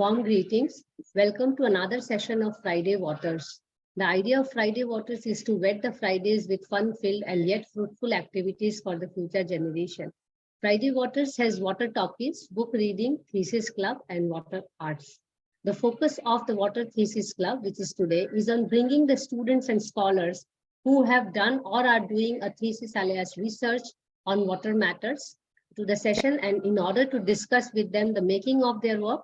Warm greetings. Welcome to another session of Friday Waters. The idea of Friday Waters is to wet the Fridays with fun-filled and yet fruitful activities for the future generation. Friday Waters has water talkies, book reading, thesis club, and water arts. The focus of the Water Thesis Club, which is today, is on bringing the students and scholars who have done or are doing a thesis alias research on water matters to the session, and in order to discuss with them the making of their work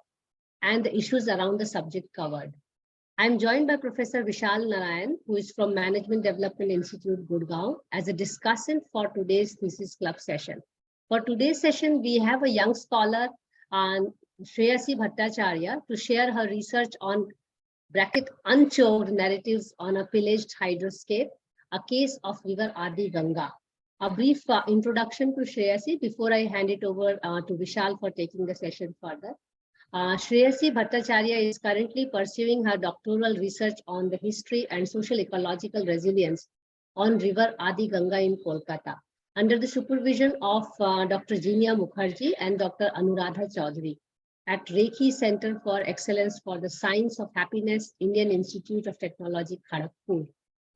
and the issues around the subject covered. I'm joined by Professor Vishal Narain, who is from Management Development Institute, Gurgaon, as a discussant for today's Thesis Club session. For today's session, we have a young scholar, Shreyasi Bhattachary, to share her research on unchoked narratives on a pillaged hydroscape, a case of River Adi Ganga. A brief introduction to Shreyasi before I hand it over to Vishal for taking the session further. Shreyasi Bhattachary is currently pursuing her doctoral research on the history and social ecological resilience on River Adi Ganga in Kolkata, under the supervision of Dr. Jinya Mukherjee and Dr. Anuradha Chaudhary at Rekhi Center for Excellence for the Science of Happiness, Indian Institute of Technology, Kharagpur.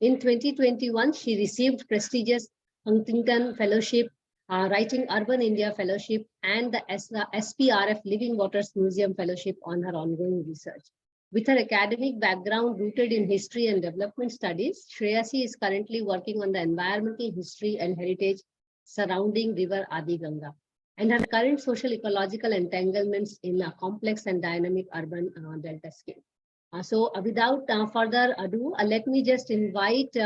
In 2021, she received prestigious Huntington Fellowship, Writing Urban India Fellowship, and the SPRF Living Waters Museum Fellowship on her ongoing research. With her academic background rooted in history and development studies, Shreyasi is currently working on the environmental history and heritage surrounding River Adi Ganga and her current social ecological entanglements in a complex and dynamic urban delta scale. So without further ado, let me just invite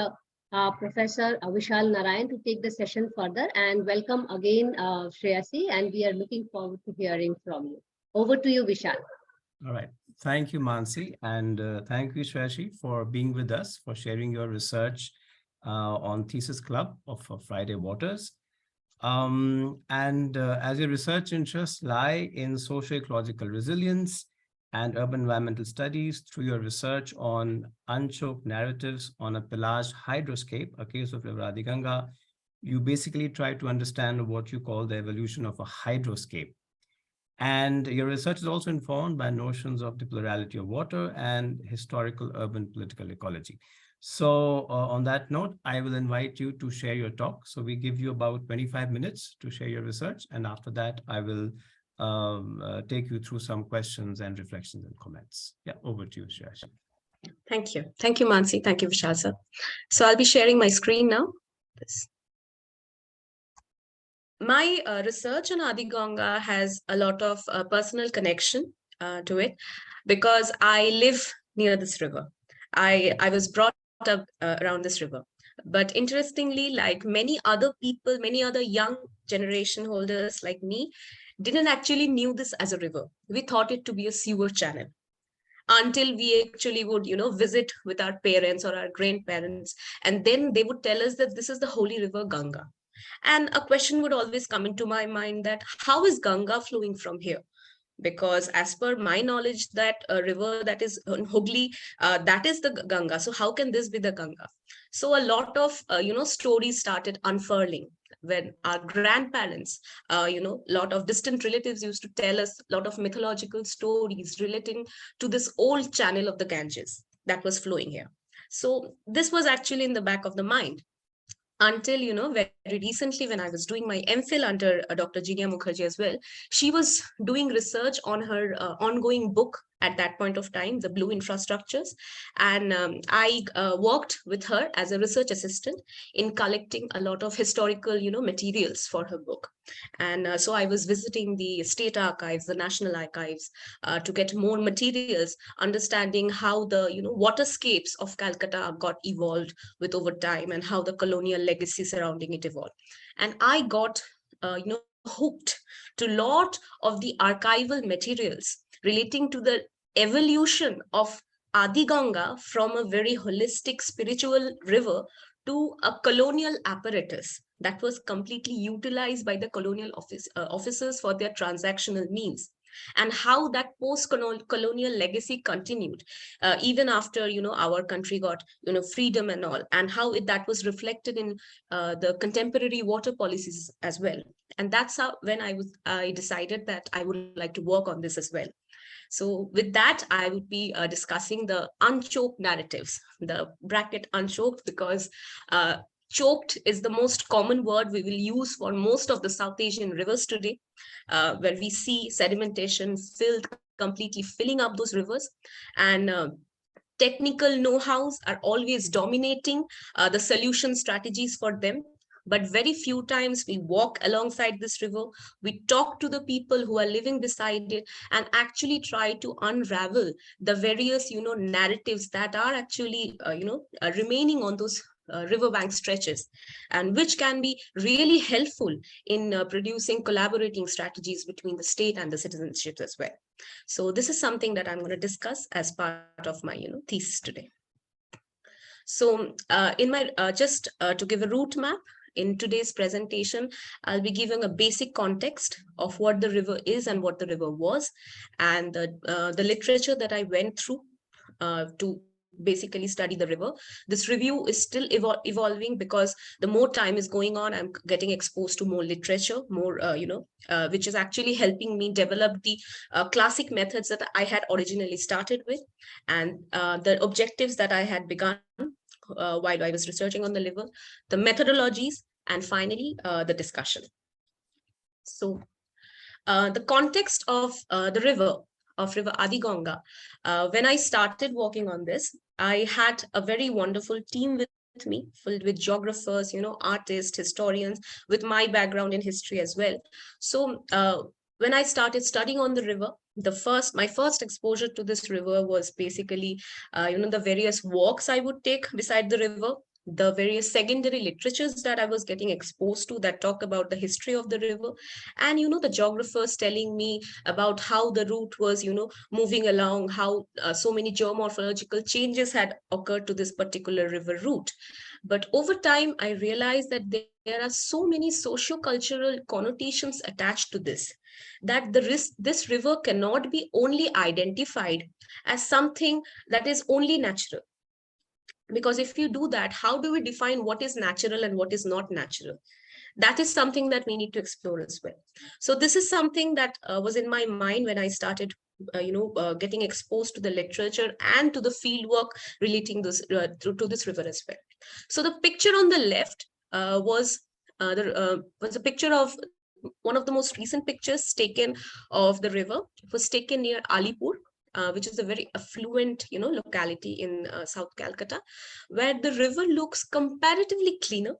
Professor Vishal Narain to take the session further, and welcome again, Shreyasi, and we are looking forward to hearing from you. Over to you, Vishal. All right. Thank you, Mansee, and thank you, Shreyasi, for being with us, for sharing your research on Thesis Club of Friday Waters. As your research interests lie in socio-ecological resilience and urban environmental studies, through your research on unchoked narratives on a pillaged hydroscape, a case of River Adi Ganga, you basically try to understand what you call the evolution of a hydroscape. And your research is also informed by notions of the plurality of water and historical urban political ecology. So on that note, I will invite you to share your talk. So we give you about 25 minutes to share your research. And after that, I will take you through some questions and reflections and comments. Yeah, over to you, Shreyasi. Thank you. Thank you, Mansee. Thank you, Vishal sir. So I'll be sharing my screen now. My research on Adi Ganga has a lot of personal connection to it because I live near this river. I was brought up around this river. But interestingly, like many other people, many other young generation holders like me, didn't actually knew this as a river. We thought it to be a sewer channel until we actually would, visit with our parents or our grandparents. And then they would tell us that this is the holy river Ganga. And a question would always come into my mind that how is Ganga flowing from here? Because as per my knowledge, that river that is in Hooghly, that is the Ganga. So how can this be the Ganga? So a lot of, stories started unfurling when our grandparents, lot of distant relatives used to tell us a lot of mythological stories relating to this old channel of the Ganges that was flowing here. So this was actually in the back of the mind. Until, very recently when I was doing my MPhil under Dr. Jinya Mukherjee as well, she was doing research on her ongoing book at that point of time, The Blue Infrastructures. And I worked with her as a research assistant in collecting a lot of historical, materials for her book. And so I was visiting the state archives, the national archives, to get more materials, understanding how the, waterscapes of Calcutta got evolved with over time and how the colonial legacy surrounding it evolved. And I got, hooked to a lot of the archival materials relating to the evolution of Adi Ganga from a very holistic spiritual river to a colonial apparatus that was completely utilized by the colonial officers for their transactional means, and how that post-colonial legacy continued even after our country got freedom and all, and how that was reflected in the contemporary water policies as well. And that's how when I decided that I would like to work on this as well. So with that, I would be discussing the unchoked narratives, the bracket unchoked, because choked is the most common word we will use for most of the South Asian rivers today, where we see sedimentation completely filling up those rivers. And technical know-hows are always dominating the solution strategies for them. But very few times we walk alongside this river, we talk to the people who are living beside it, and actually try to unravel the various, narratives that are actually, remaining on those riverbank stretches, and which can be really helpful in producing collaborating strategies between the state and the citizenship as well. So this is something that I'm going to discuss as part of my, thesis today. So in my just to give a route map in today's presentation, I'll be giving a basic context of what the river is and what the river was, and the literature that I went through to basically study the river. This review is still evolving, because the more time is going on, I'm getting exposed to more literature, more, which is actually helping me develop the classic methods that I had originally started with, and the objectives that I had begun while I was researching on the river, the methodologies, and finally, the discussion. So the context of the river, of River Adi Ganga, when I started working on this, I had a very wonderful team with me, filled with geographers, artists, historians, with my background in history as well. So when I started studying on the river, my first exposure to this river was basically, the various walks I would take beside the river, the various secondary literatures that I was getting exposed to that talk about the history of the river, and the geographers telling me about how the route was moving along, how so many geomorphological changes had occurred to this particular river route. But over time I realized that there are so many socio-cultural connotations attached to this, that this river cannot be only identified as something that is only natural. Because if you do that, how do we define what is natural and what is not natural? That is something that we need to explore as well. So this is something that was in my mind when I started getting exposed to the literature and to the field work relating this to this river as well. So the picture on the left was a picture of one of the most recent pictures taken of the river. It was taken near Alipur, which is a very affluent, locality in South Calcutta, where the river looks comparatively cleaner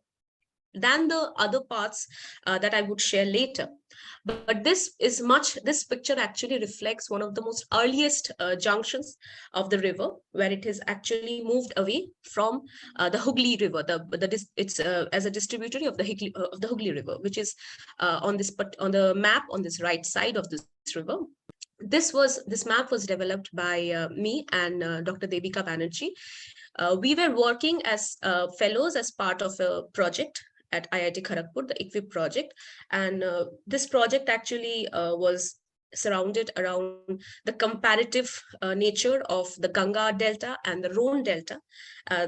than the other parts that I would share later. But this picture actually reflects one of the most earliest junctions of the river, where it has actually moved away from the Hooghly River. It's as a distributary of the Hooghly River, which is on the map on this right side of this river. This map was developed by me and Dr. Devika Banerjee. We were working as fellows as part of a project at IIT-Kharagpur, the EQUIP project. And this project actually was surrounded around the comparative nature of the Ganga Delta and the Rhone Delta.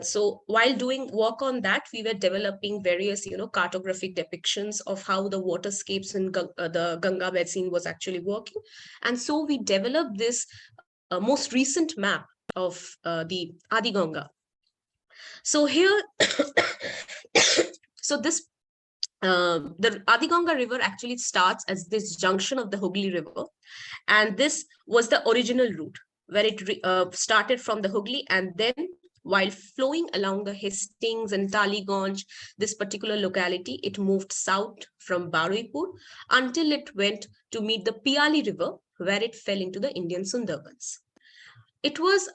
So while doing work on that, we were developing various, cartographic depictions of how the waterscapes in the Ganga basin was actually working. And so we developed this most recent map of the Adi Ganga. So here, so this the Adi Ganga River actually starts as this junction of the Hooghly River, and this was the original route where it started from the Hooghly, and then while flowing along the Hastings and Taliganj, this particular locality, it moved south from Baruipur until it went to meet the Piali River, where it fell into the Indian Sundarbans. It was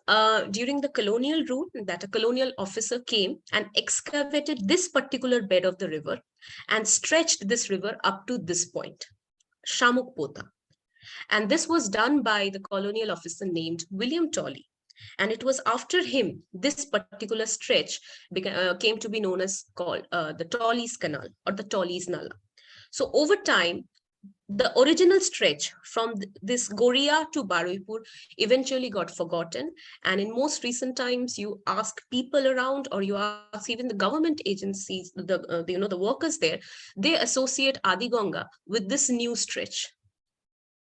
during the colonial route that a colonial officer came and excavated this particular bed of the river and stretched this river up to this point, Shamukpota. And this was done by the colonial officer named William Tolley. And it was after him, this particular stretch came to be known as the Tolley's Canal or the Tolley's Nala. So over time, the original stretch from this Goria to Baruipur eventually got forgotten. And in most recent times, you ask people around, or you ask even the government agencies, the workers there, they associate Adi Ganga with this new stretch.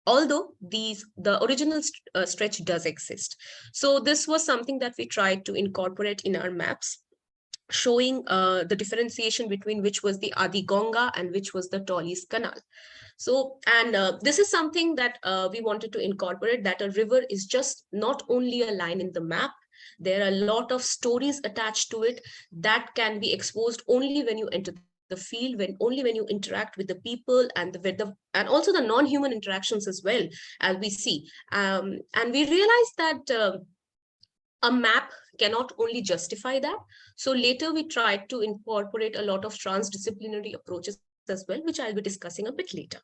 although the original stretch does exist. So this was something that we tried to incorporate in our maps, showing the differentiation between which was the Adi Ganga and which was the Tolly's Canal. So, and this is something that we wanted to incorporate, that a river is just not only a line in the map. There are a lot of stories attached to it that can be exposed only when you enter the field, only when you interact with the people and and also the non-human interactions as well, as we see. And we realized that a map cannot only justify that. So later we tried to incorporate a lot of transdisciplinary approaches as well, which I'll be discussing a bit later.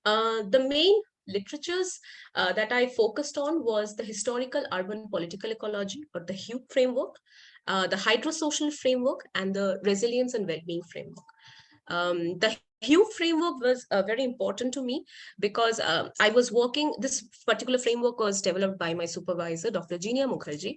The main literatures that I focused on was the historical urban political ecology, or the HUE framework, the hydrosocial framework, and the resilience and well-being framework. The HUE framework was very important to me because I was working, this particular framework was developed by my supervisor, Dr. Jinia Mukherjee.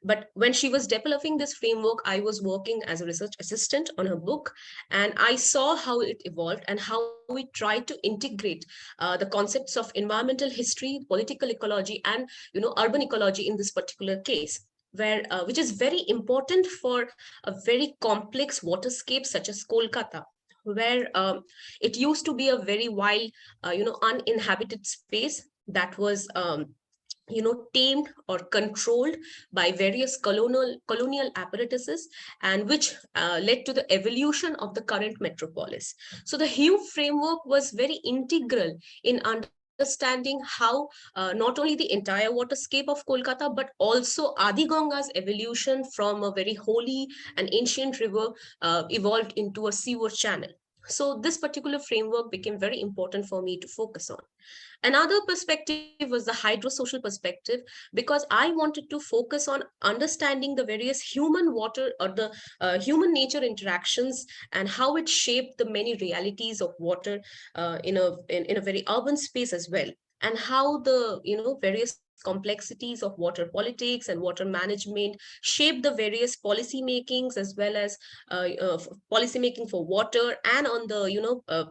But when she was developing this framework, I was working as a research assistant on her book, and I saw how it evolved and how we tried to integrate the concepts of environmental history, political ecology, and urban ecology in this particular case, where which is very important for a very complex waterscape such as Kolkata, where it used to be a very wild, uninhabited space that was tamed or controlled by various colonial apparatuses, and which led to the evolution of the current metropolis. So the HUE framework was very integral in understanding how not only the entire waterscape of Kolkata, but also Adi Ganga's evolution from a very holy and ancient river evolved into a seaward channel. So this particular framework became very important for me to focus on. Another perspective was the hydrosocial perspective, because I wanted to focus on understanding the various human water, or the human nature interactions, and how it shaped the many realities of water in a very urban space as well, and how the various complexities of water politics and water management shape the various policy makings, as well as policy making for water, and on the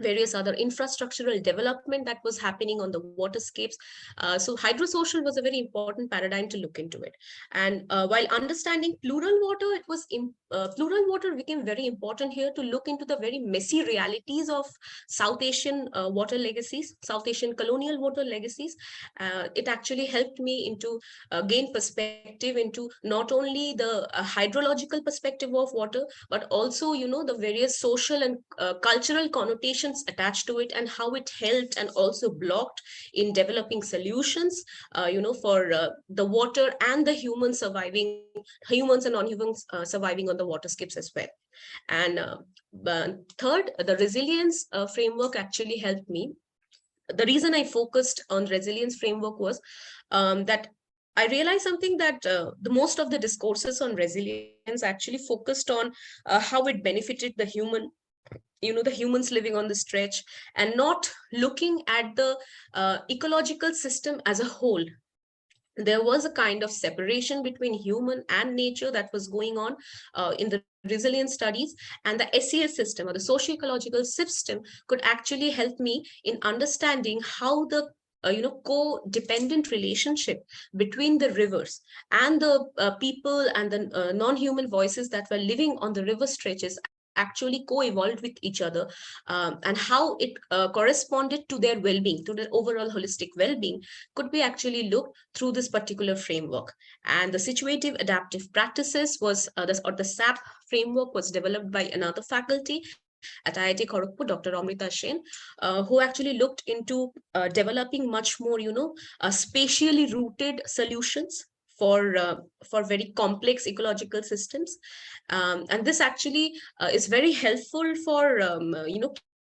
various other infrastructural development that was happening on the waterscapes. So hydrosocial was a very important paradigm to look into it. And while understanding plural water, plural water became very important here to look into the very messy realities of South Asian water legacies, South Asian colonial water legacies. It actually helped me into gain perspective into not only the hydrological perspective of water, but also the various social and cultural connotations attached to it, and how it helped and also blocked in developing solutions for the water and the humans and non-humans surviving on the waterscapes as well. And third, the resilience framework actually helped me. The reason I focused on resilience framework was that I realized something, that the most of the discourses on resilience actually focused on how it benefited the the humans living on the stretch, and not looking at the ecological system as a whole. There was a kind of separation between human and nature that was going on in the resilience studies, and the SES system, or the socio-ecological system, could actually help me in understanding how the co-dependent relationship between the rivers and the people and the non-human voices that were living on the river stretches actually co-evolved with each other, and how it corresponded to their well-being, to their overall holistic well-being, could be actually looked through this particular framework. And the situative adaptive practices was the SAP framework was developed by another faculty at IIT-Kharagpur, Dr. Amrita Sen, who actually looked into developing much more, spatially rooted solutions for very complex ecological systems. And this actually is very helpful for,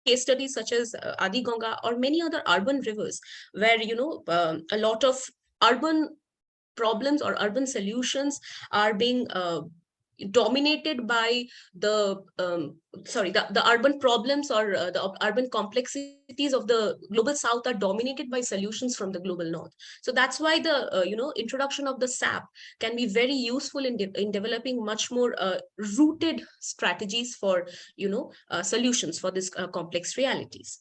case studies such as Adi Ganga or many other urban rivers, where, a lot of urban problems or urban solutions are being dominated by the urban problems, or the urban complexities of the global south are dominated by solutions from the global north. So that's why the introduction of the SAP can be very useful in developing much more rooted strategies for solutions for these complex realities.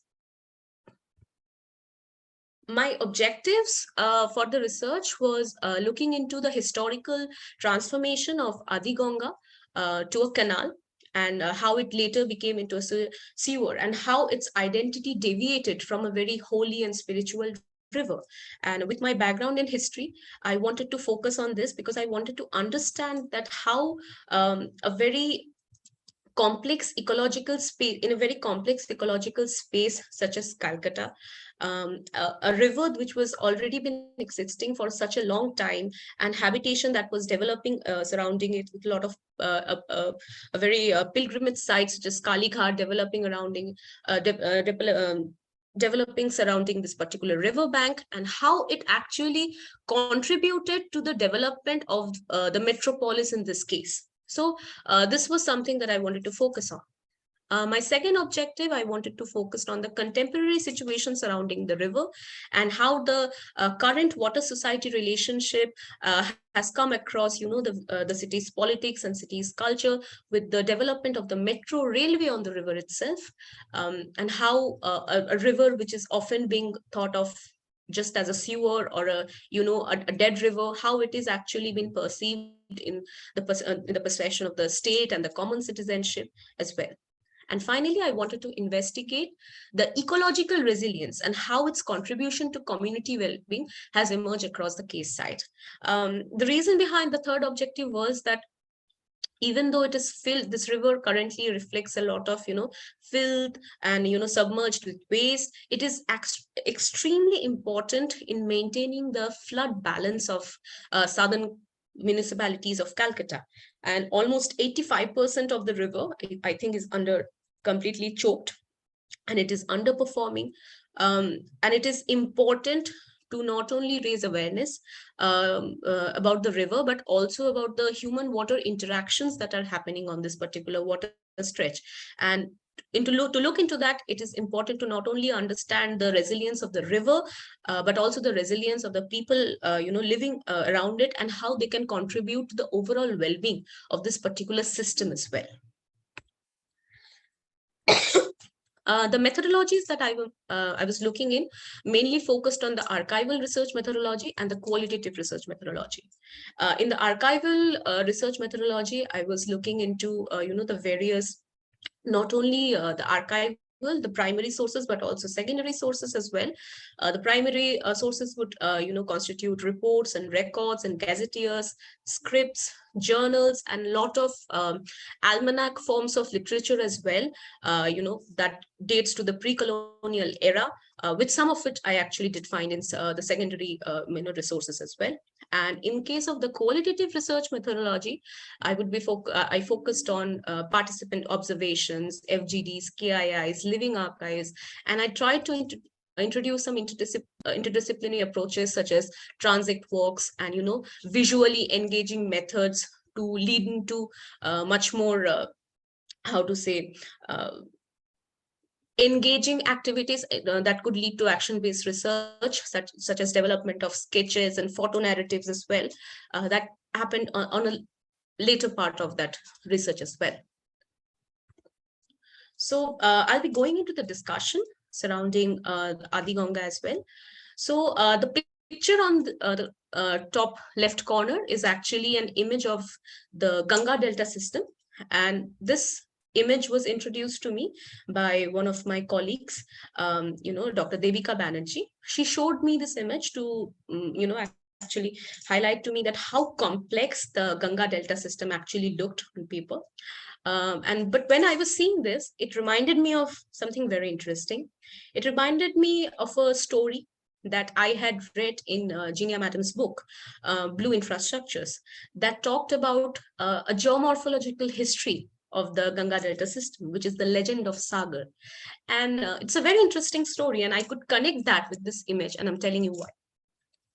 My objectives for the research was looking into the historical transformation of Adi Ganga to a canal, and how it later became into a sewer, and how its identity deviated from a very holy and spiritual river. And with my background in history, I wanted to focus on this because I wanted to understand that how a very complex ecological space, in a very complex ecological space such as Calcutta, a river which was already been existing for such a long time, and habitation that was developing surrounding it, with a lot of a very pilgrimage sites such as Kali Ghat developing developing surrounding this particular river bank, and how it actually contributed to the development of the metropolis in this case. So this was something that I wanted to focus on. My second objective, I wanted to focus on the contemporary situation surrounding the river, and how the current water society relationship has come across, the city's politics and city's culture, with the development of the metro railway on the river itself, and how a river which is often being thought of just as a sewer or a dead river, how it is actually been perceived in the perception of the state and the common citizenship as well. And finally, I wanted to investigate the ecological resilience and how its contribution to community well-being has emerged across the case site. The reason behind the third objective was that even though it is filled, this river currently reflects a lot of filth and submerged with waste. It is extremely important in maintaining the flood balance of southern municipalities of Calcutta, and almost 85% of the river, I think, is under completely choked, and it is underperforming. And it is important to not only raise awareness about the river, but also about the human water interactions that are happening on this particular water stretch. And to look into that, it is important to not only understand the resilience of the river, but also the resilience of the people living around it, and how they can contribute to the overall well-being of this particular system as well. The methodologies that I was looking in mainly focused on the archival research methodology and the qualitative research methodology. In the archival research methodology, I was looking into the various, not only the archival, the primary sources, but also secondary sources as well. The primary sources would constitute reports and records and gazetteers, scripts, journals, and a lot of almanac forms of literature as well, that dates to the pre-colonial era, which some of it I actually did find in the secondary resources as well. And in case of the qualitative research methodology, I focused on participant observations, FGDs, KIIs, living archives, and I tried to introduce some interdisciplinary approaches such as transit walks and visually engaging methods to lead into much more how to say engaging activities that could lead to action-based research, such as development of sketches and photo narratives as well, that happened on a later part of that research as well. So I'll be going into the discussion surrounding Adi Ganga as well. So the picture on the top left corner is actually an image of the Ganga Delta system, and this image was introduced to me by one of my colleagues, Dr. Devika Banerjee. She showed me this image to, actually highlight to me that how complex the Ganga Delta system actually looked on paper. But when I was seeing this, it reminded me of something very interesting. It reminded me of a story that I had read in Ginia Madam's book, Blue Infrastructures, that talked about a geomorphological history of the Ganga Delta system, which is the legend of Sagar. And it's a very interesting story, and I could connect that with this image, and I'm telling you why.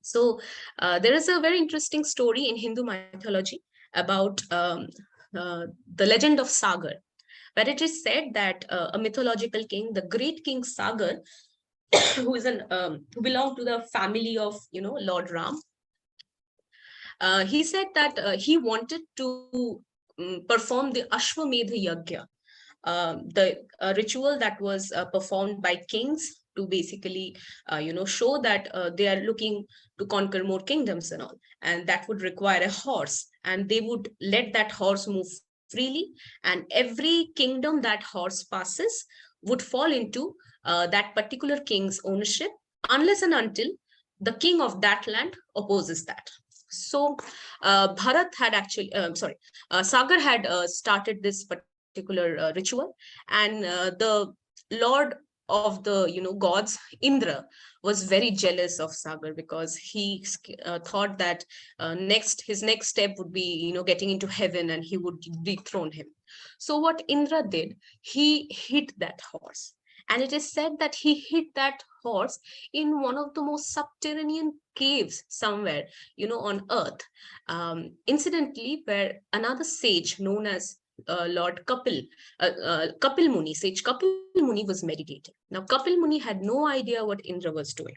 So there is a very interesting story in Hindu mythology about the legend of Sagar, where it is said that a mythological king, the great king Sagar, who belonged to the family of Lord Ram, he said that he wanted to perform the Ashwamedha Yagya, the ritual that was performed by kings to basically, show that they are looking to conquer more kingdoms and all. And that would require a horse. And they would let that horse move freely. And every kingdom that horse passes would fall into that particular king's ownership, unless and until the king of that land opposes that. So Bharat had actually, Sagar had started this particular ritual, and the lord of the gods, Indra, was very jealous of Sagar, because he thought that his next step would be getting into heaven, and he would dethrone him. So what Indra did, he hid that horse. And it is said that he hid that horse in one of the most subterranean caves somewhere, on earth. Incidentally, where another sage known as Lord Kapil Muni, sage Kapil Muni, was meditating. Now, Kapil Muni had no idea what Indra was doing,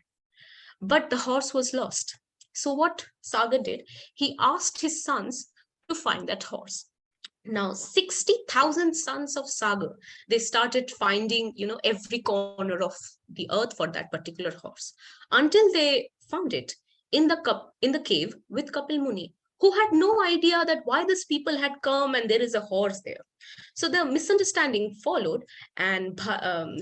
but the horse was lost. So what Sagar did, he asked his sons to find that horse. Now 60,000 sons of Sagar, they started finding every corner of the earth for that particular horse, until they found it in the cave with Kapil Muni, who had no idea that why these people had come and there is a horse there. So the misunderstanding followed, and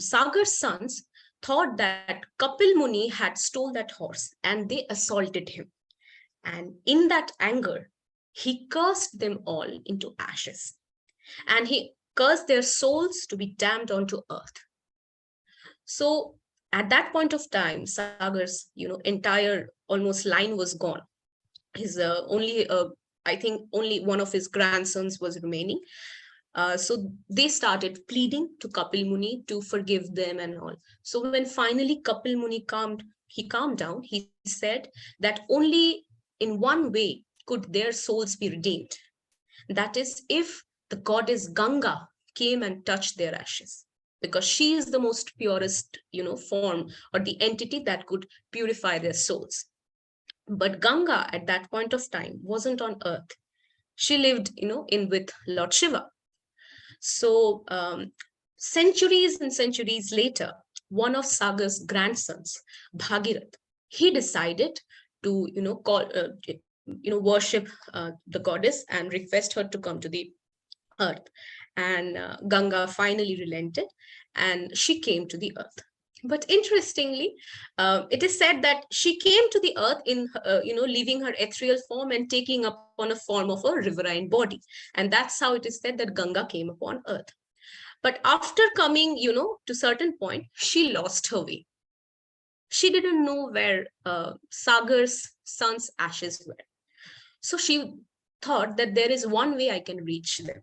Sagar's sons thought that Kapil Muni had stole that horse, and they assaulted him. And in that anger, he cursed them all into ashes, and he cursed their souls to be damned onto earth. So at that point of time, Sagar's entire almost line was gone. His I think only one of his grandsons was remaining. So they started pleading to Kapil Muni to forgive them and all. So when finally Kapil Muni calmed down, he said that only in one way could their souls be redeemed. That is, if the goddess Ganga came and touched their ashes, because she is the most purest, form or the entity that could purify their souls. But Ganga at that point of time wasn't on earth. She lived, in with Lord Shiva. So centuries and centuries later, one of Sagar's grandsons, Bhagirath, he decided to, worship the goddess and request her to come to the earth. And Ganga finally relented, and she came to the earth. But interestingly, it is said that she came to the earth in, leaving her ethereal form and taking upon a form of a riverine body. And that's how it is said that Ganga came upon earth. But after coming, to certain point, she lost her way. She didn't know where Sagar's son's ashes were. So she thought that there is one way I can reach them.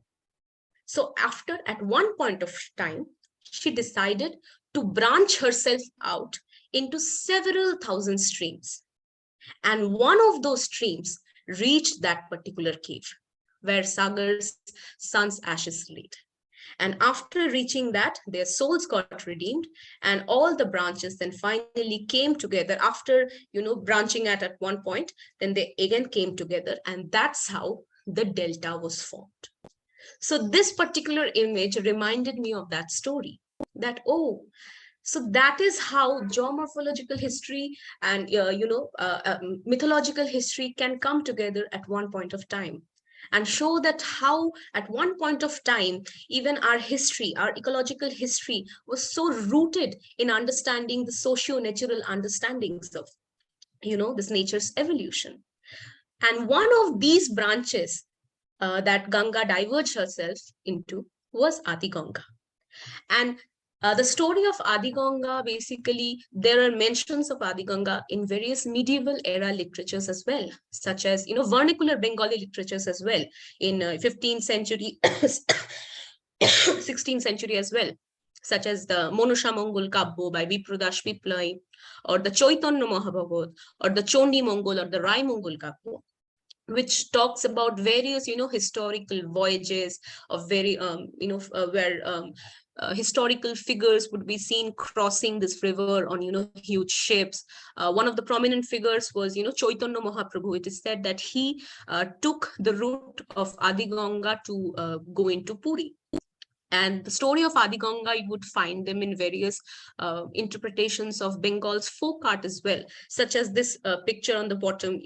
So at one point of time, she decided to branch herself out into several thousand streams. And one of those streams reached that particular cave where Sagar's son's ashes laid. And after reaching that, their souls got redeemed, and all the branches then finally came together after, branching at one point, then they again came together, and that's how the delta was formed. So this particular image reminded me of that story, that, so that is how geomorphological history and, mythological history can come together at one point of time, and show that how at one point of time, even our history, our ecological history, was so rooted in understanding the socio-natural understandings of, this nature's evolution. And one of these branches that Ganga diverged herself into was Adi Ganga. And the story of Adi Ganga, basically, there are mentions of Adi Ganga in various medieval era literatures as well, such as, vernacular Bengali literatures as well, in 15th century, 16th century as well, such as the Monasha Mongol Kabbo by Vipradash Piplai, or the Chaitanya Mahabhagat, or the Chondi Mongol, or the Rai Mongol Kabbo, which talks about various, historical voyages of where historical figures would be seen crossing this river on, huge ships. One of the prominent figures was, Chaitanya Mahaprabhu. It is said that he took the route of Adi Ganga to go into Puri. And the story of Adi Ganga, you would find them in various interpretations of Bengal's folk art as well, such as this picture on the bottom,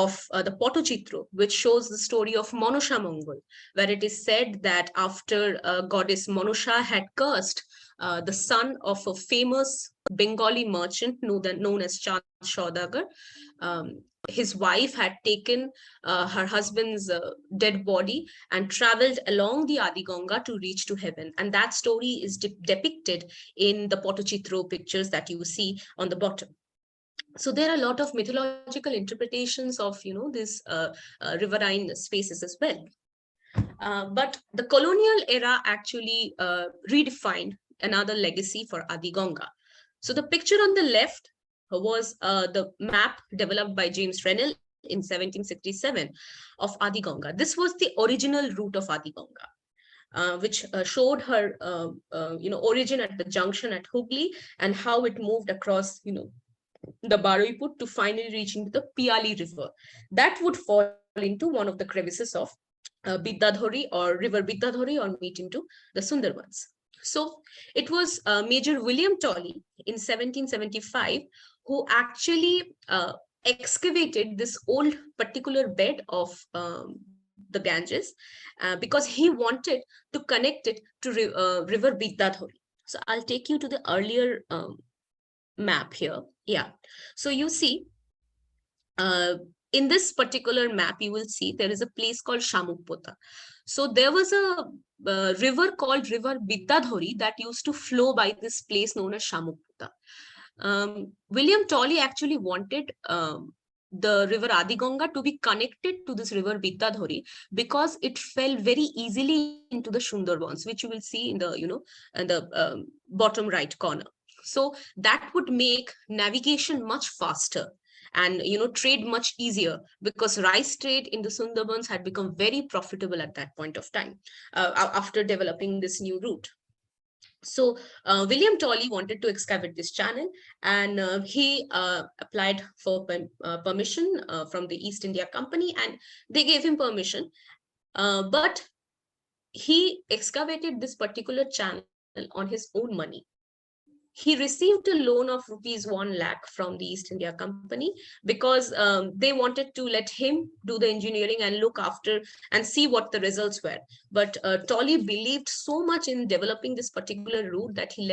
of the Pottochitro, which shows the story of Manosha Mongol, where it is said that after goddess Manosha had cursed the son of a famous Bengali merchant known as Chand Saudagar, his wife had taken her husband's dead body and traveled along the Adi Ganga to reach to heaven. And that story is depicted in the Pottochitro pictures that you see on the bottom. So there are a lot of mythological interpretations of, these riverine spaces as well. But the colonial era actually redefined another legacy for Adi Ganga. So the picture on the left was the map developed by James Rennell in 1767 of Adi Ganga. This was the original route of Adi Ganga, which showed her, origin at the junction at Hooghly and how it moved across, the Baruiput to finally reaching the Piali River. That would fall into one of the crevices of Bidyadhari or River Bidyadhari or meet into the Sundarbans. So it was Major William Tolley in 1775 who actually excavated this old particular bed of the Ganges because he wanted to connect it to River Bidyadhari. So I'll take you to the earlier map here. Yeah. So you see, in this particular map, you will see there is a place called Shamukpota. So there was a river called River Bidyadhari that used to flow by this place known as Shamukpota. William Tolley actually wanted the river Adi Ganga to be connected to this river Bidyadhari because it fell very easily into the Sundarbans, which you will see in the, in the bottom right corner. So that would make navigation much faster and trade much easier because rice trade in the Sundarbans had become very profitable at that point of time after developing this new route. So William Tolley wanted to excavate this channel and he applied for permission from the East India Company and they gave him permission. But he excavated this particular channel on his own money. He received a loan of rupees 1 lakh from the East India Company because they wanted to let him do the engineering and look after and see what the results were. But Tolley believed so much in developing this particular route that he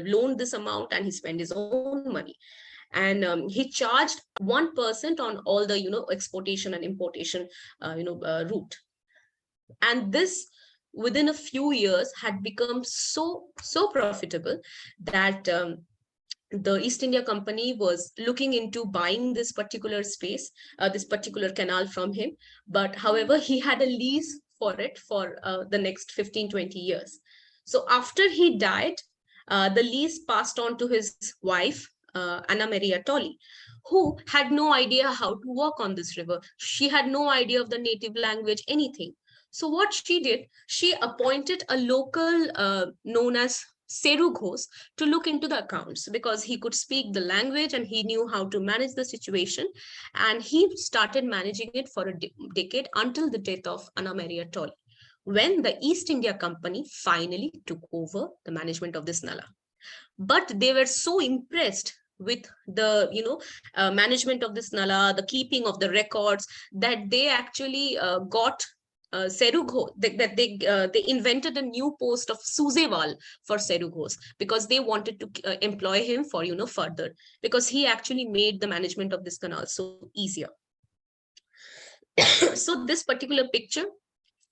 loaned this amount and he spent his own money. And he charged 1% on all the exportation and importation route. And this within a few years had become so profitable that the East India Company was looking into buying this particular space, this particular canal from him. But however, he had a lease for it for the next 15-20 years. So after he died, the lease passed on to his wife, Anna Maria Tolley, who had no idea how to work on this river. She had no idea of the native language, anything. So what she did, she appointed a local known as Seru Ghos to look into the accounts because he could speak the language and he knew how to manage the situation. And he started managing it for a decade until the death of Anna Maria Tolley, when the East India Company finally took over the management of this Nala. But they were so impressed with the management of this Nala, the keeping of the records, that they actually got Seru Ghos, that they invented a new post of Suzewal for Seru Ghos because they wanted to employ him for further, because he actually made the management of this canal so easier. So this particular picture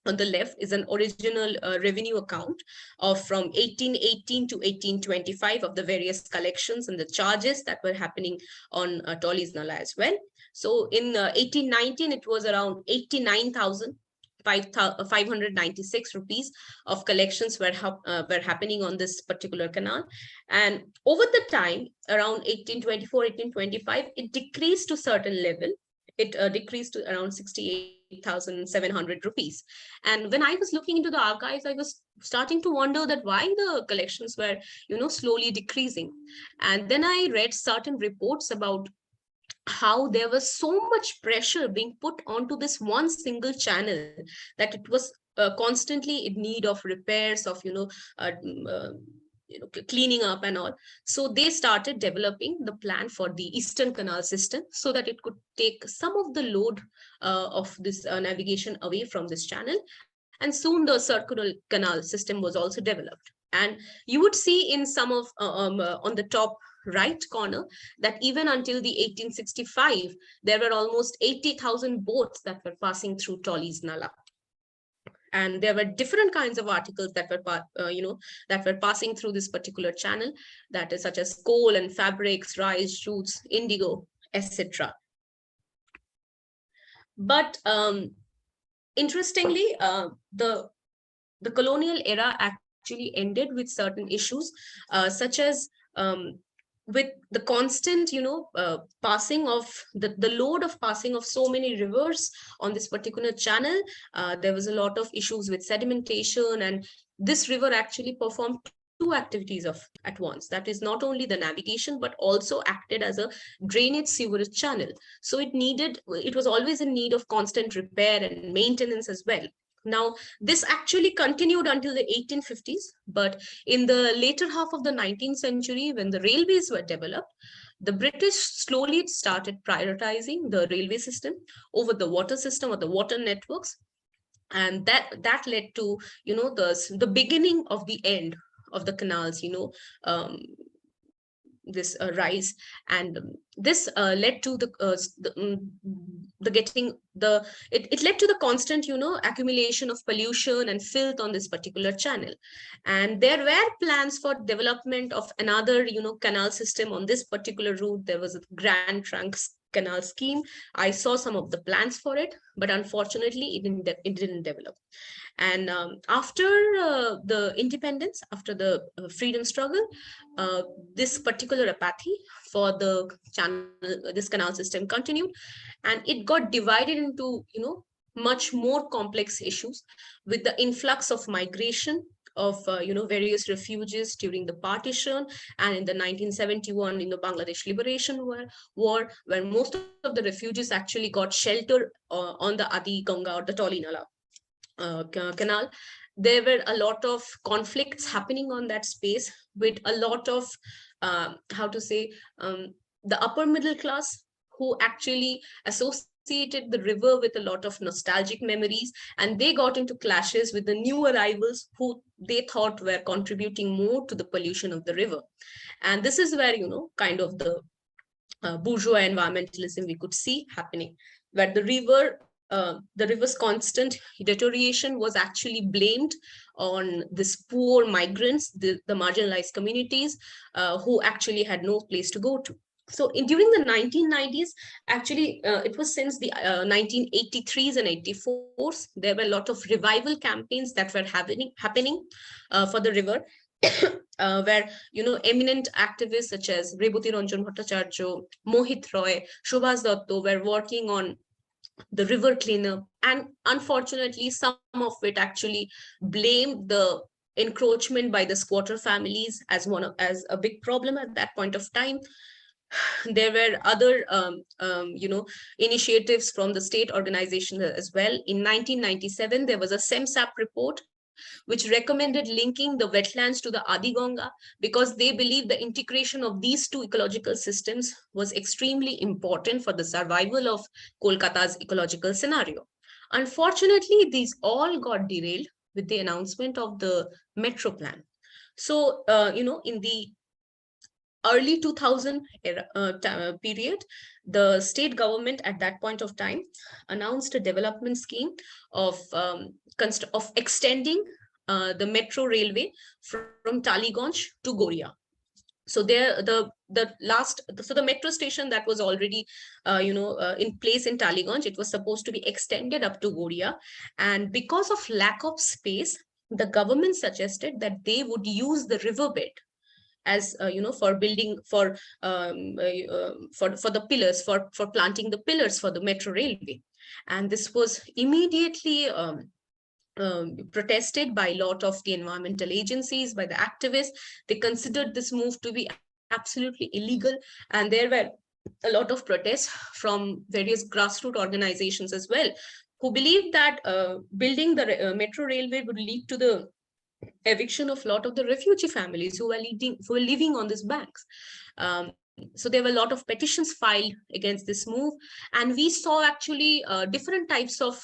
on the left is an original revenue account of from 1818 to 1825 of the various collections and the charges that were happening on Tolley's Nala as well. So in 1819, it was around 89,596 rupees of collections were happening on this particular canal. And over the time, around 1824, 1825, it decreased to certain level. It decreased to around 68,700 rupees. And when I was looking into the archives, I was starting to wonder that why the collections were, slowly decreasing. And then I read certain reports about how there was so much pressure being put onto this one single channel that it was constantly in need of repairs, of cleaning up and all. So they started developing the plan for the Eastern Canal system so that it could take some of the load of this navigation away from this channel. And soon the circular canal system was also developed. And you would see in some of on the top right corner that even until the 1865, there were almost 80,000 boats that were passing through Tolly's Nala. And there were different kinds of articles that were that were passing through this particular channel, that is such as coal and fabrics, rice, jutes, indigo, etc. But interestingly, the colonial era actually ended with certain issues, such as with the constant, passing of the load of passing of so many rivers on this particular channel. There was a lot of issues with sedimentation, and this river actually performed two activities at once. That is not only the navigation, but also acted as a drainage sewerage channel. So it was always in need of constant repair and maintenance as well. Now, this actually continued until the 1850s, but in the later half of the 19th century, when the railways were developed, the British slowly started prioritizing the railway system over the water system or the water networks. And that led to, the beginning of the end of the canals, this rise, and this led to it led to the constant accumulation of pollution and filth on this particular channel. And there were plans for development of another canal system on this particular route. There was a Grand Trunk Canal scheme. I saw some of the plans for it, but unfortunately it didn't develop. And after the independence, after the freedom struggle, this particular apathy for this canal system continued, and it got divided into much more complex issues, with the influx of migration of various refugees during the partition, and in the 1971 Bangladesh Liberation War, where most of the refugees actually got shelter on the Adi Ganga or the Tolly Nala canal. There were a lot of conflicts happening on that space, with a lot of the upper middle class, who actually associated the river with a lot of nostalgic memories, and they got into clashes with the new arrivals who they thought were contributing more to the pollution of the river. And this is where kind of the bourgeois environmentalism we could see happening, where the river's constant deterioration was actually blamed on these poor migrants, the marginalized communities, who actually had no place to go to. So during the 1990s, actually, it was since the 1983s and 84s, there were a lot of revival campaigns that were happening for the river, where eminent activists such as Rebati Ranjan Bhattacharya, Mohit Roy, Shobhas Datto were working on the river cleanup, and unfortunately some of it actually blamed the encroachment by the squatter families as a big problem at that point of time. There were other initiatives from the state organization as well. In 1997 there was a SEMSAP report which recommended linking the wetlands to the Adi Ganga, because they believe the integration of these two ecological systems was extremely important for the survival of Kolkata's ecological scenario. Unfortunately, these all got derailed with the announcement of the metro plan. So, in the early 2000 period, the state government at that point of time announced a development scheme of extending the metro railway from Taliganj to Goria. So there, the metro station that was already in place in Taliganj, it was supposed to be extended up to Goria, and because of lack of space, the government suggested that they would use the riverbed as for building for the pillars, for planting the pillars for the metro railway. And this was immediately protested by a lot of the environmental agencies, by the activists. They considered this move to be absolutely illegal, and there were a lot of protests from various grassroots organizations as well, who believed that building the metro railway would lead to the eviction of a lot of the refugee families who were living on these banks. So there were a lot of petitions filed against this move, and we saw actually different types of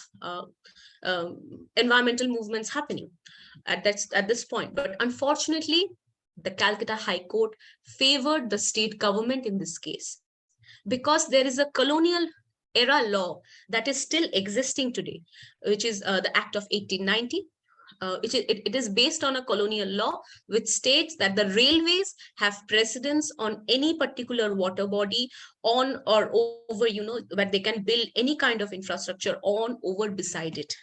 environmental movements happening at this point. But unfortunately, the Calcutta High Court favored the state government in this case, because there is a colonial era law that is still existing today, which is the Act of 1890. It is based on a colonial law which states that the railways have precedence on any particular water body on or over, where they can build any kind of infrastructure on, over, beside it.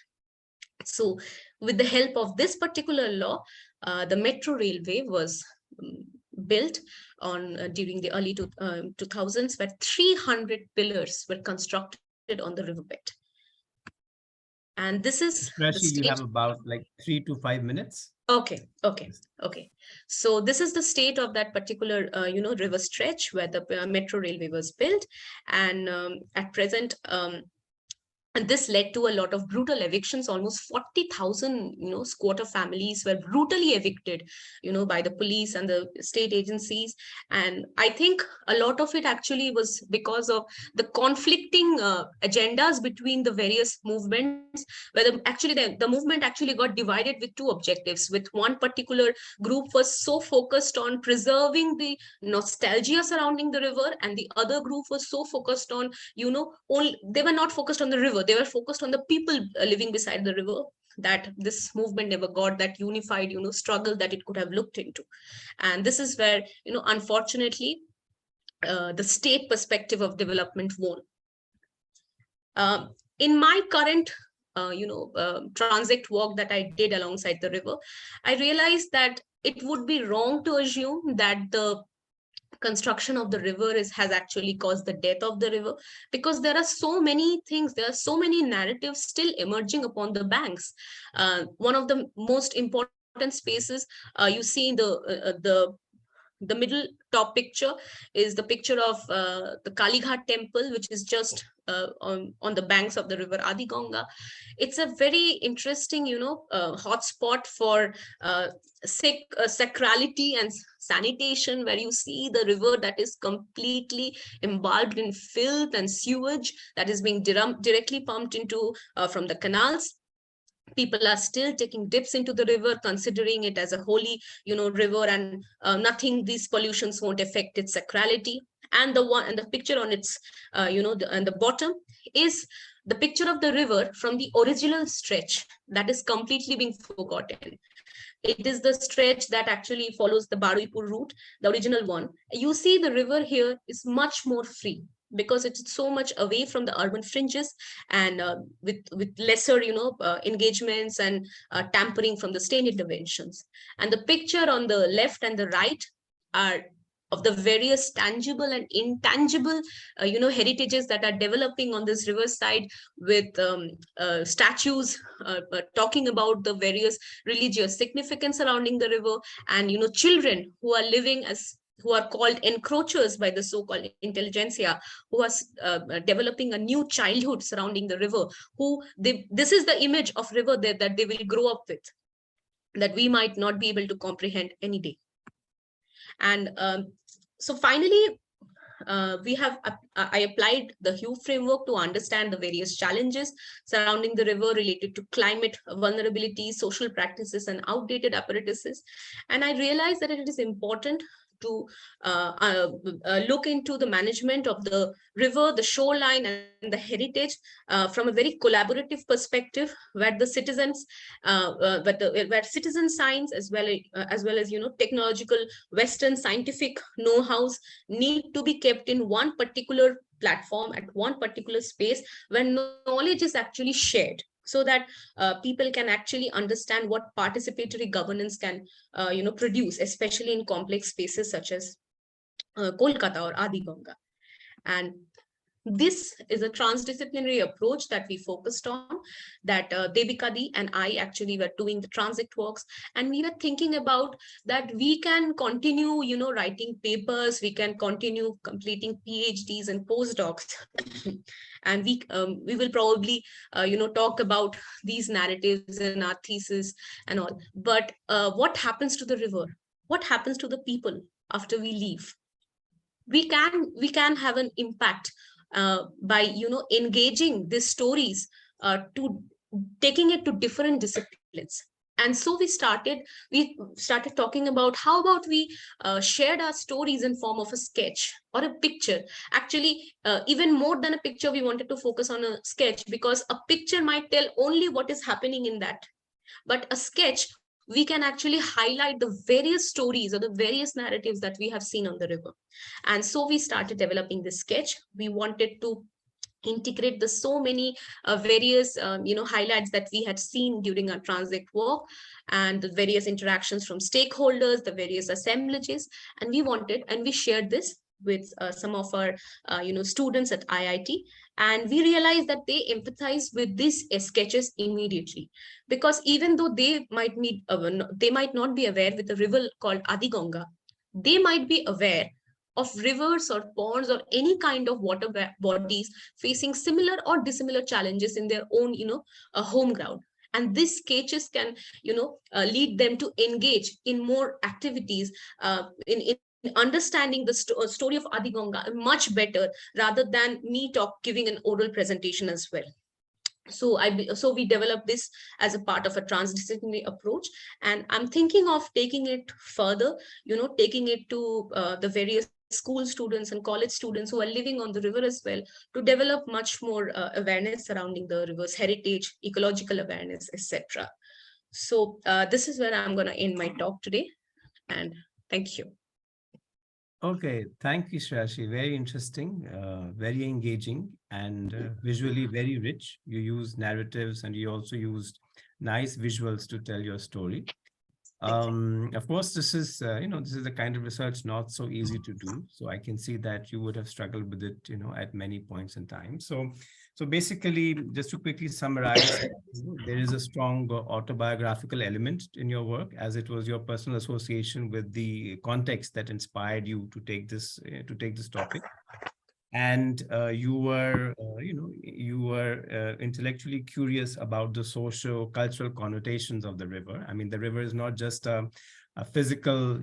So with the help of this particular law, the metro railway was built on during the early 2000s, where 300 pillars were constructed on the riverbed. And this is the Shreyasi, you state. have about like 3 to 5 minutes. Okay. So this is the state of that particular, river stretch where the metro railway was built, and at present, and this led to a lot of brutal evictions. Almost 40,000, squatter families were brutally evicted, by the police and the state agencies. And I think a lot of it actually was because of the conflicting agendas between the various movements, where the movement actually got divided with two objectives. With one particular group was so focused on preserving the nostalgia surrounding the river, and the other group was so focused on, they were not focused on the river, they were focused on the people living beside the river, that this movement never got that unified, struggle that it could have looked into. And this is where, unfortunately, the state perspective of development won. In my current transit walk that I did alongside the river, I realized that it would be wrong to assume that the construction of the river has actually caused the death of the river, because there are so many things, there are so many narratives still emerging upon the banks. One of the most important spaces you see in the middle top picture is the picture of the Kalighat temple, which is just on the banks of the River Adi Ganga. It's a very interesting, hotspot for sacrality and sanitation, where you see the river that is completely imbibed in filth and sewage that is being directly pumped into from the canals. People are still taking dips into the river, considering it as a holy, river, and nothing, these pollutions won't affect its sacrality. And the picture on its, and the bottom is the picture of the river from the original stretch that is completely being forgotten. It is the stretch that actually follows the Baruipur route, the original one. You see the river here is much more free, because it's so much away from the urban fringes, and with lesser, engagements and tampering from the state interventions. And the picture on the left and the right are of the various tangible and intangible, heritages that are developing on this riverside, with statues talking about the various religious significance surrounding the river, and, children who are living as, who are called encroachers by the so-called intelligentsia, who are developing a new childhood surrounding the river, this is the image of river that they will grow up with, that we might not be able to comprehend any day. And so finally, I applied the Hue framework to understand the various challenges surrounding the river related to climate vulnerability, social practices, and outdated apparatuses. And I realized that it is important to look into the management of the river, the shoreline, and the heritage from a very collaborative perspective, where the citizens, where citizen science as well as technological Western scientific know-hows need to be kept in one particular platform at one particular space, where knowledge is actually shared, so that people can actually understand what participatory governance can produce, especially in complex spaces such as Kolkata or Adi Ganga. And This is a transdisciplinary approach that we focused on, that Debikadi and I actually were doing the transit works, and we were thinking about that we can continue, writing papers, we can continue completing PhDs and postdocs, and we will probably, talk about these narratives in our thesis and all. But what happens to the river? What happens to the people after we leave? We can have an impact by engaging these stories to taking it to different disciplines. And so we started talking about how about we shared our stories in form of a sketch or a picture. Actually, even more than a picture, we wanted to focus on a sketch, because a picture might tell only what is happening in that, but a sketch, we can actually highlight the various stories or the various narratives that we have seen on the river. And so we started developing this sketch. We wanted to integrate the so many various highlights that we had seen during our transit work, and the various interactions from stakeholders, the various assemblages. And we shared this with some of our students at IIT, and we realized that they empathize with these sketches immediately, because even though they might not be aware with a river called Adi Ganga, they might be aware of rivers or ponds or any kind of water bodies facing similar or dissimilar challenges in their own home ground. And these sketches can lead them to engage in more activities in understanding the story of Adi Ganga much better, rather than me giving an oral presentation as well. So we developed this as a part of a transdisciplinary approach, and I'm thinking of taking it further, taking it to the various school students and college students who are living on the river as well, to develop much more awareness surrounding the river's heritage, ecological awareness, etc. So this is where I'm going to end my talk today, and thank you. Okay, thank you, Shreyasi. Very interesting, very engaging, and visually very rich. You use narratives and you also used nice visuals to tell your story. Of course, this is, this is the kind of research not so easy to do. So I can see that you would have struggled with it, at many points in time. So basically, just to quickly summarize, there is a strong autobiographical element in your work, as it was your personal association with the context that inspired you to take this topic. And you were intellectually curious about the socio-cultural connotations of the river. I mean, the river is not just a physical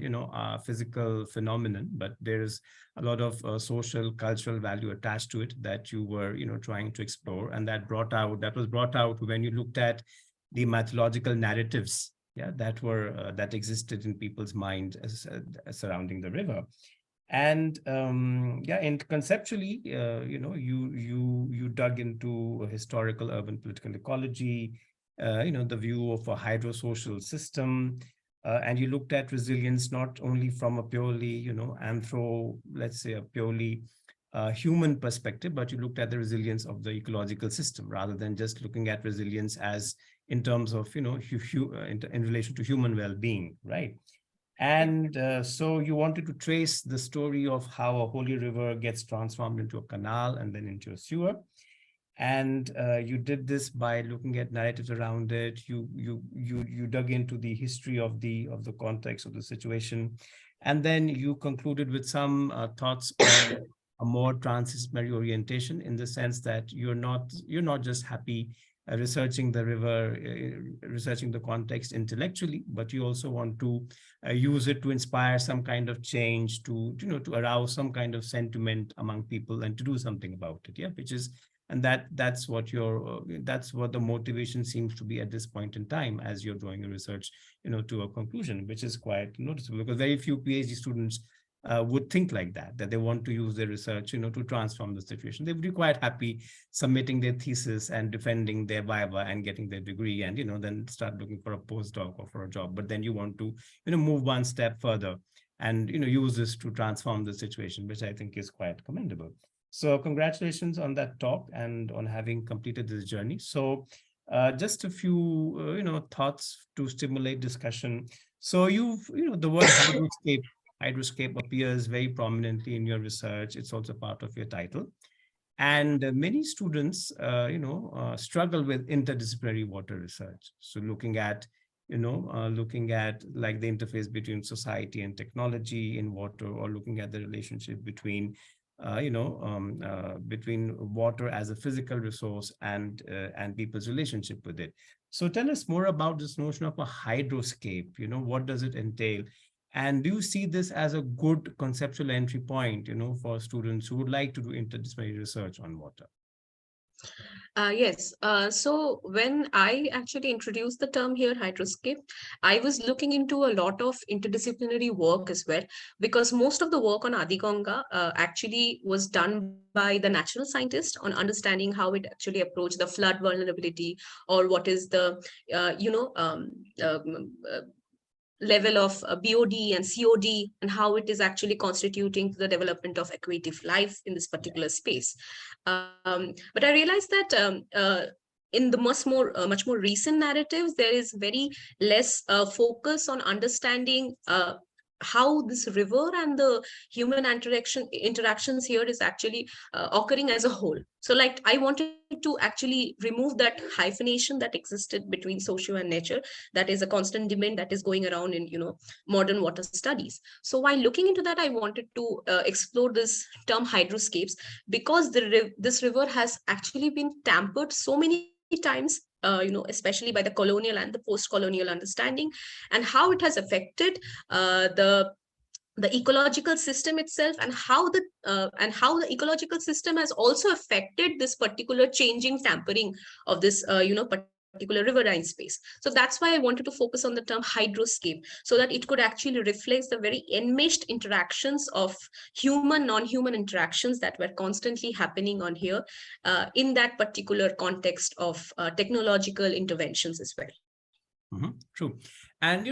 physical phenomenon, but there's a lot of social cultural value attached to it that you were trying to explore, and that was brought out when you looked at the mythological narratives, that existed in people's mind surrounding the river. And and conceptually, you dug into historical urban political ecology, the view of a hydrosocial system, and you looked at resilience not only from a purely, let's say a purely human perspective, but you looked at the resilience of the ecological system, rather than just looking at resilience as in terms of, in relation to human well-being, right? And so you wanted to trace the story of how a holy river gets transformed into a canal and then into a sewer. And you did this by looking at narratives around it. You dug into the history of the context of the situation, and then you concluded with some thoughts on a more transdisciplinary orientation, in the sense that you're not just happy researching the river, researching the context intellectually, but you also want to use it to inspire some kind of change, to arouse some kind of sentiment among people, and to do something about it. Yeah, and that's what the motivation seems to be at this point in time, as you're drawing your research to a conclusion, which is quite noticeable, because very few PhD students would think like that they want to use their research to transform the situation. They would be quite happy submitting their thesis and defending their viva and getting their degree, and then start looking for a postdoc or for a job. But then you want to move one step further and use this to transform the situation, which I think is quite commendable. So congratulations on that talk and on having completed this journey. So just a few thoughts to stimulate discussion. So the word hydroscape appears very prominently in your research. It's also part of your title. And many students, struggle with interdisciplinary water research. So looking at like the interface between society and technology in water, or looking at the relationship between water as a physical resource and people's relationship with it. So tell us more about this notion of a hydroscape. What does it entail? And do you see this as a good conceptual entry point, for students who would like to do interdisciplinary research on water? Yes. So when I actually introduced the term here, hydroscape, I was looking into a lot of interdisciplinary work as well, because most of the work on Adi Ganga actually was done by the natural scientist on understanding how it actually approached the flood vulnerability, or what is the, um, uh, level of BOD and COD, and how it is actually constituting to the development of aquatic life in this particular space. But I realized that in the much more recent narratives, there is very less focus on understanding how this river and the human interactions here is actually occurring as a whole. So like I wanted to actually remove that hyphenation that existed between socio and nature, that is a constant demand that is going around in modern water studies. So while looking into that, I wanted to explore this term hydroscapes, because this river has actually been tampered so many times, especially by the colonial and the post-colonial understanding, and how it has affected the ecological system itself, and how the ecological system has also affected this particular changing tampering of this particular riverine space. So that's why I wanted to focus on the term hydroscape, so that it could actually reflect the very enmeshed interactions of human non-human interactions that were constantly happening on here, in that particular context of technological interventions as well. True. And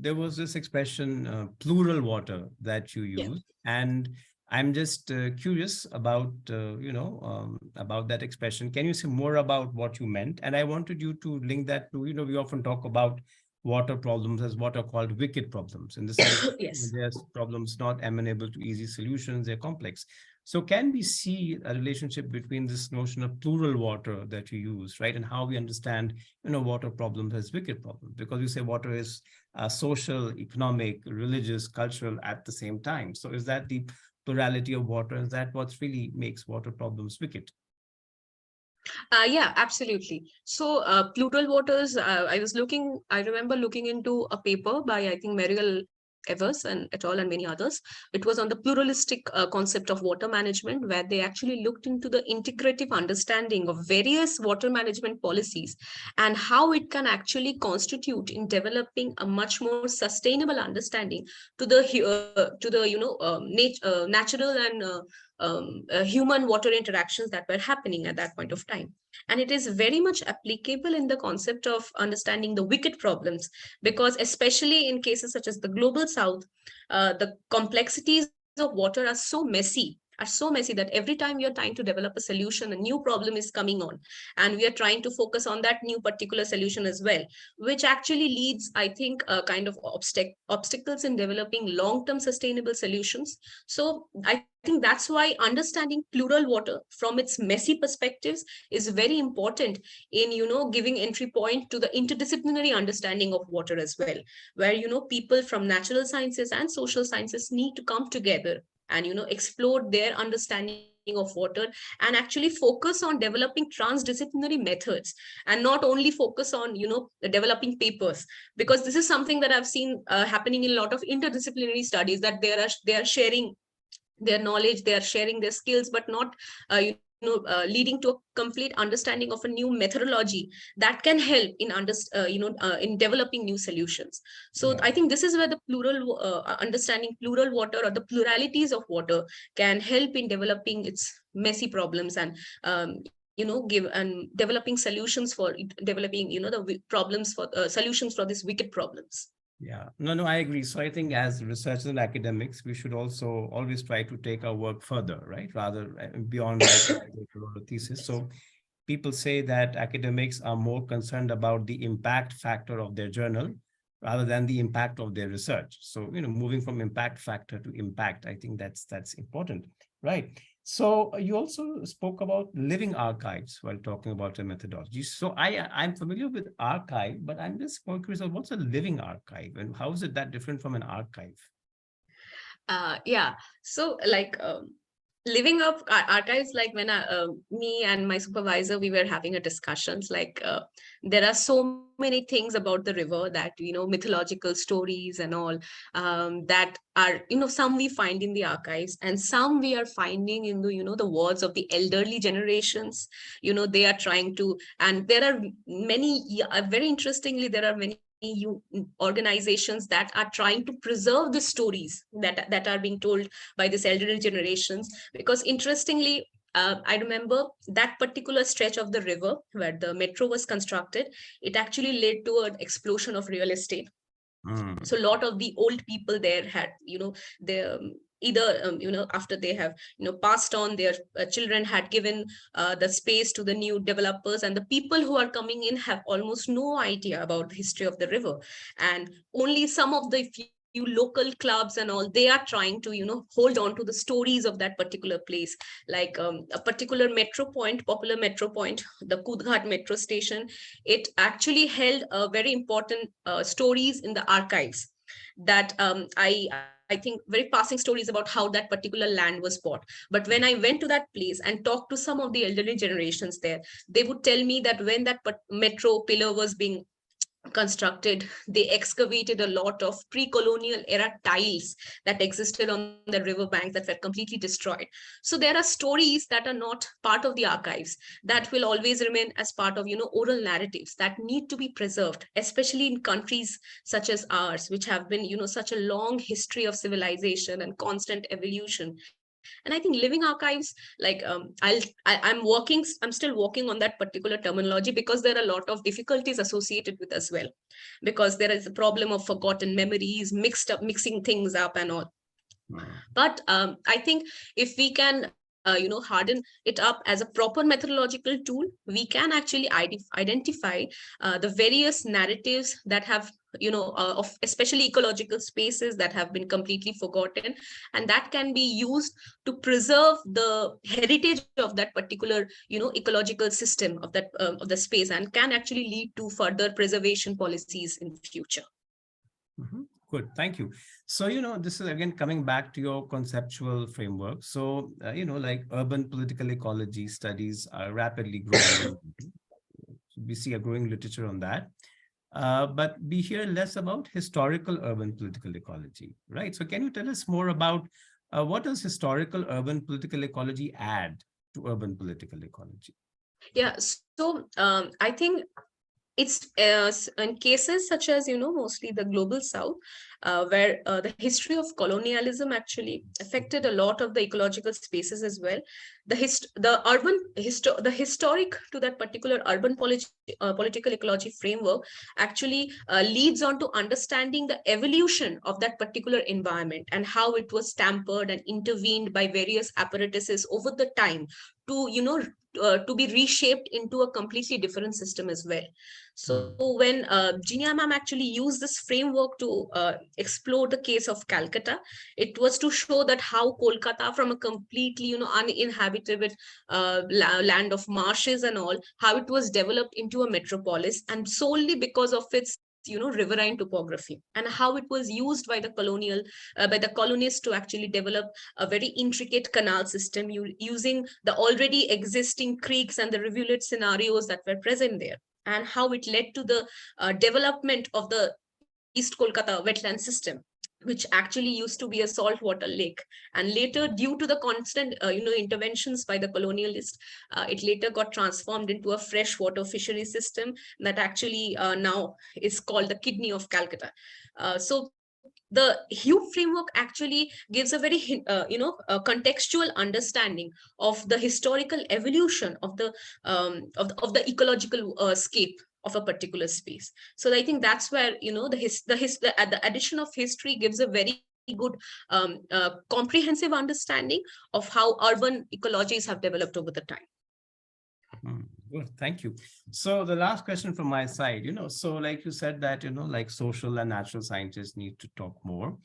there was this expression, plural water, that you Yeah. used, and I'm just curious about that expression. Can you say more about what you meant? And I wanted you to link that to, we often talk about water problems as what are called wicked problems, in the sense Yes. there's problems not amenable to easy solutions, they're complex. So can we see a relationship between this notion of plural water that you use, right, and how we understand water problems as wicked problems? Because you say water is social, economic, religious, cultural at the same time. So is that the plurality of water? Is that what really makes water problems wicked? Yeah, absolutely. So, plural waters, I remember looking into a paper by, I think, Mariel Evers and et al. And many others. It was on the pluralistic concept of water management, where they actually looked into the integrative understanding of various water management policies, and how it can actually constitute in developing a much more sustainable understanding to the natural and human water interactions that were happening at that point of time. And it is very much applicable in the concept of understanding the wicked problems, because especially in cases such as the global south, the complexities of water are so messy that every time we are trying to develop a solution, a new problem is coming on, and we are trying to focus on that new particular solution as well, which actually leads, I think, a kind of obstacles in developing long-term sustainable solutions. So I think that's why understanding plural water from its messy perspectives is very important in giving entry point to the interdisciplinary understanding of water as well, where people from natural sciences and social sciences need to come together and explore their understanding of water, and actually focus on developing transdisciplinary methods, and not only focus on developing papers, because this is something that I've seen happening in a lot of interdisciplinary studies, that they are sharing their knowledge, they are sharing their skills, but not leading to a complete understanding of a new methodology that can help in in developing new solutions. So Yeah. I think this is where the understanding plural water, or the pluralities of water, can help in developing its messy problems, and give and developing solutions for developing problems for solutions for these wicked problems. Yeah, no, I agree. So I think as researchers and academics, we should also always try to take our work further, right? Rather beyond writing a thesis. So people say that academics are more concerned about the impact factor of their journal rather than the impact of their research. So, moving from impact factor to impact, I think that's important, right? So you also spoke about living archives while talking about a methodology. So I'm familiar with archive, but I'm just more curious of what's a living archive and how is it that different from an archive? Yeah. So like living up archives, like when me and my supervisor, we were having a discussions, like there are so many things about the river that, mythological stories and all, that are, some we find in the archives and some we are finding in the, the words of the elderly generations. They are trying to, and there are many, very interestingly, there are many organizations that are trying to preserve the stories that are being told by this elderly generations. Because interestingly, I remember that particular stretch of the river where the metro was constructed, it actually led to an explosion of real estate. Mm. So a lot of the old people there had, they either after they have passed on, their children had given the space to the new developers, and the people who are coming in have almost no idea about the history of the river. And only some of the few local clubs and all, they are trying to hold on to the stories of that particular place. Like a particular metro point, popular metro point, the Kudghat metro station, it actually held very important stories in the archives, that I think very passing stories about how that particular land was bought. But when I went to that place and talked to some of the elderly generations there, they would tell me that when that metro pillar was being constructed, they excavated a lot of pre-colonial era tiles that existed on the riverbanks that were completely destroyed. So there are stories that are not part of the archives, that will always remain as part of oral narratives that need to be preserved, especially in countries such as ours, which have been such a long history of civilization and constant evolution. And I think living archives, like I'm still working on that particular terminology, because there are a lot of difficulties associated with as well, because there is a problem of forgotten memories, mixing things up and all. Mm. But I think if we can harden it up as a proper methodological tool, we can actually identify the various narratives that have of especially ecological spaces that have been completely forgotten, and that can be used to preserve the heritage of that particular ecological system of the space, and can actually lead to further preservation policies in future. Mhm. Good, thank you. So, this is again coming back to your conceptual framework. So, like urban political ecology studies are rapidly growing. We see a growing literature on that. But we hear less about historical urban political ecology, right? So, can you tell us more about what does historical urban political ecology add to urban political ecology? Yeah, so I think it's in cases such as mostly the global south, where the history of colonialism actually affected a lot of the ecological spaces as well. The historic to that particular urban political ecology framework actually leads on to understanding the evolution of that particular environment, and how it was tampered and intervened by various apparatuses over the time to to be reshaped into a completely different system as well. Mm. So when Jinya ma'am actually used this framework to explore the case of Calcutta, it was to show that how Kolkata, from a completely uninhabitable land of marshes and all, how it was developed into a metropolis, and solely because of its riverine topography, and how it was used by the colonists to actually develop a very intricate canal system, using the already existing creeks and the rivulet scenarios that were present there, and how it led to the development of the East Kolkata wetland system, which actually used to be a saltwater lake. And later, due to the constant interventions by the colonialists, it later got transformed into a freshwater fishery system that actually now is called the kidney of Calcutta. So the Hugh framework actually gives a very contextual understanding of the historical evolution of the ecological scape of a particular space. So I think that's where the addition of history gives a very good comprehensive understanding of how urban ecologies have developed over the time. Hmm, good, thank you. So the last question from my side, so like you said that, like social and natural scientists need to talk more.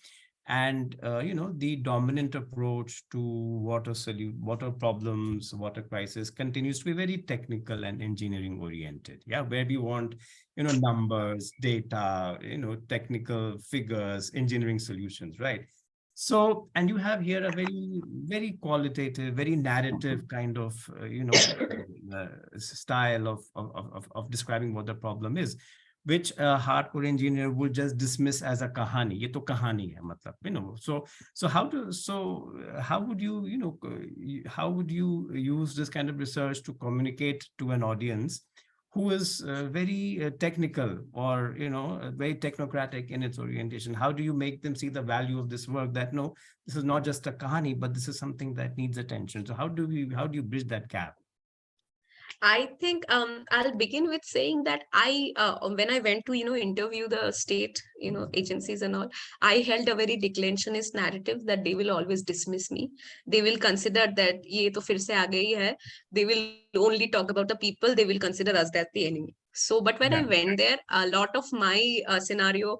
And the dominant approach to water problems, water crisis continues to be very technical and engineering oriented. Yeah, where we want numbers, data, technical figures, engineering solutions, right? So, and you have here a very, very qualitative, very narrative kind of, style of describing what the problem is, which a hardcore engineer would just dismiss as a kahani. Ye to kahani hai, matlab, how would you, how would you use this kind of research to communicate to an audience who is very technical, or very technocratic in its orientation? How do you make them see the value of this work, that no, this is not just a kahani, but this is something that needs attention? So how do you bridge that gap? I think I'll begin with saying that when I went to interview the state agencies and all, I held a very declensionist narrative that they will always dismiss me. They will consider that ye to fir se aa gayi hai. They will only talk about the people. They will consider us as the enemy. So, but when I Yeah. went there, a lot of my scenario,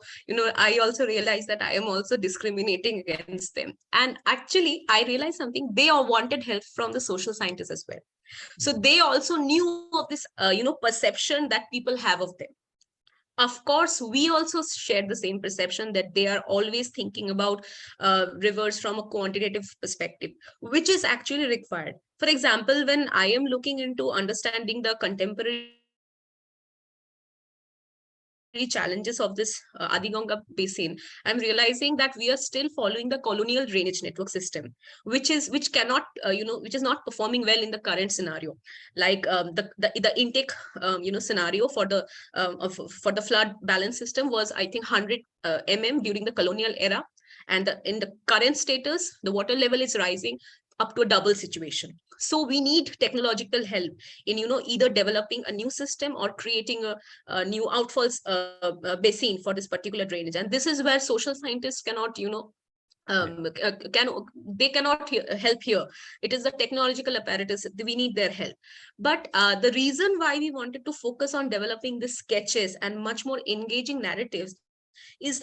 I also realized that I am also discriminating against them. And actually, I realized something. They all wanted help from the social scientists as well, so they also knew of this perception that people have of them. Of course, we also share the same perception that they are always thinking about rivers from a quantitative perspective, which is actually required. For example, when I am looking into understanding the contemporary challenges of this Adi Ganga basin, I'm realizing that we are still following the colonial drainage network system, which cannot, which is not performing well in the current scenario. Like the intake scenario for for the flood balance system was, I think, 100 during the colonial era, and in the current status the water level is rising up to a double situation. So we need technological help in either developing a new system or creating a new outfalls basin for this particular drainage. And this is where social scientists cannot can they cannot help here. It is the technological apparatus, we need their help. But the reason why we wanted to focus on developing the sketches and much more engaging narratives is,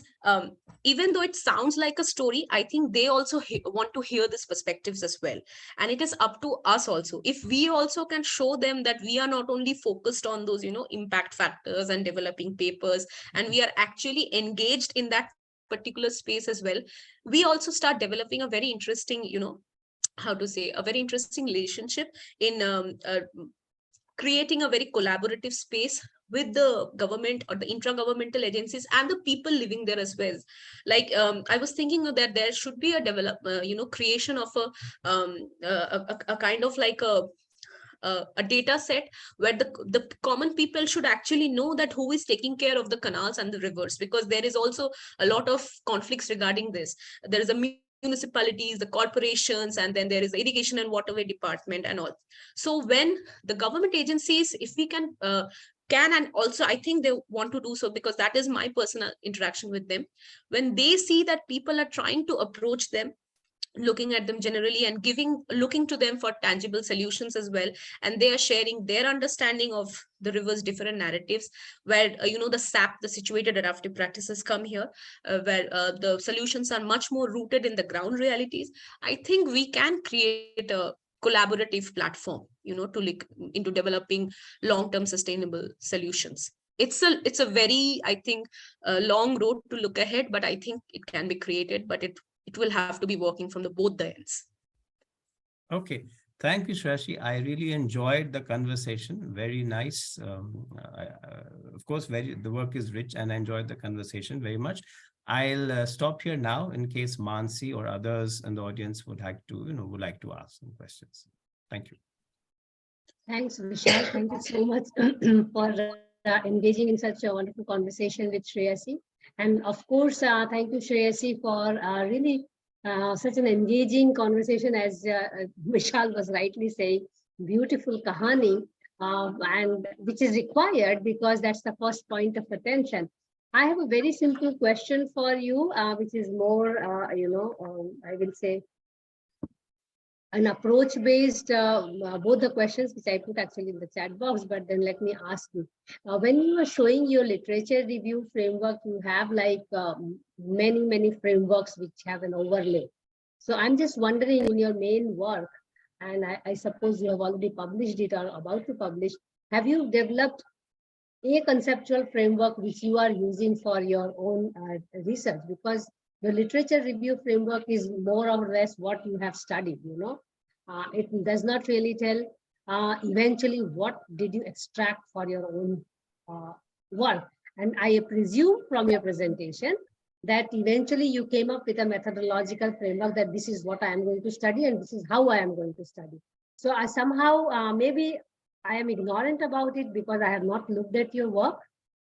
even though it sounds like a story, I think they also want to hear these perspectives as well. And it is up to us also, if we also can show them that we are not only focused on those impact factors and developing papers, and we are actually engaged in that particular space as well, we also start developing a very interesting how to say, a very interesting relationship in creating a very collaborative space with the government or the intra-governmental agencies and the people living there as well. Like I was thinking that there should be a creation of a kind of like a data set where the common people should actually know that who is taking care of the canals and the rivers, because there is also a lot of conflicts regarding this. There is a municipalities, the corporations, and then there is the irrigation and waterway department and all. So when the government agencies, if we can, and also I think they want to do so, because that is my personal interaction with them, when they see that people are trying to approach them, looking at them generally and looking to them for tangible solutions as well, and they are sharing their understanding of the river's different narratives, where the SAP, the situated adaptive practices, come here, where the solutions are much more rooted in the ground realities. I think we can create a collaborative platform to look into developing long-term sustainable solutions. It's a very, I think, long road to look ahead, but I think it can be created, but it will have to be working from the both the ends. Okay. Thank you, Shreyasi. I really enjoyed the conversation. Very nice. Of course, the work is rich, and I enjoyed the conversation very much. I'll stop here now in case Mansee or others in the audience would like to ask some questions. Thank you. Thanks, Vishal. Thank you so much for engaging in such a wonderful conversation with Shreyasi. And of course, thank you, Shreyasi, for really such an engaging conversation, as Vishal was rightly saying, beautiful kahani, and which is required because that's the first point of attention. I have a very simple question for you, which is more, I will say, an approach-based, both the questions which I put actually in the chat box, but then let me ask you. When you are showing your literature review framework, you have like many frameworks which have an overlay. So I'm just wondering, in your main work, and I suppose you have already published it or about to publish, have you developed a conceptual framework which you are using for your own research? Because the literature review framework is more or less what you have studied, you know. It does not really tell eventually what did you extract for your own work. And I presume from your presentation that eventually you came up with a methodological framework that this is what I am going to study and this is how I am going to study. So I somehow, maybe I am ignorant about it because I have not looked at your work,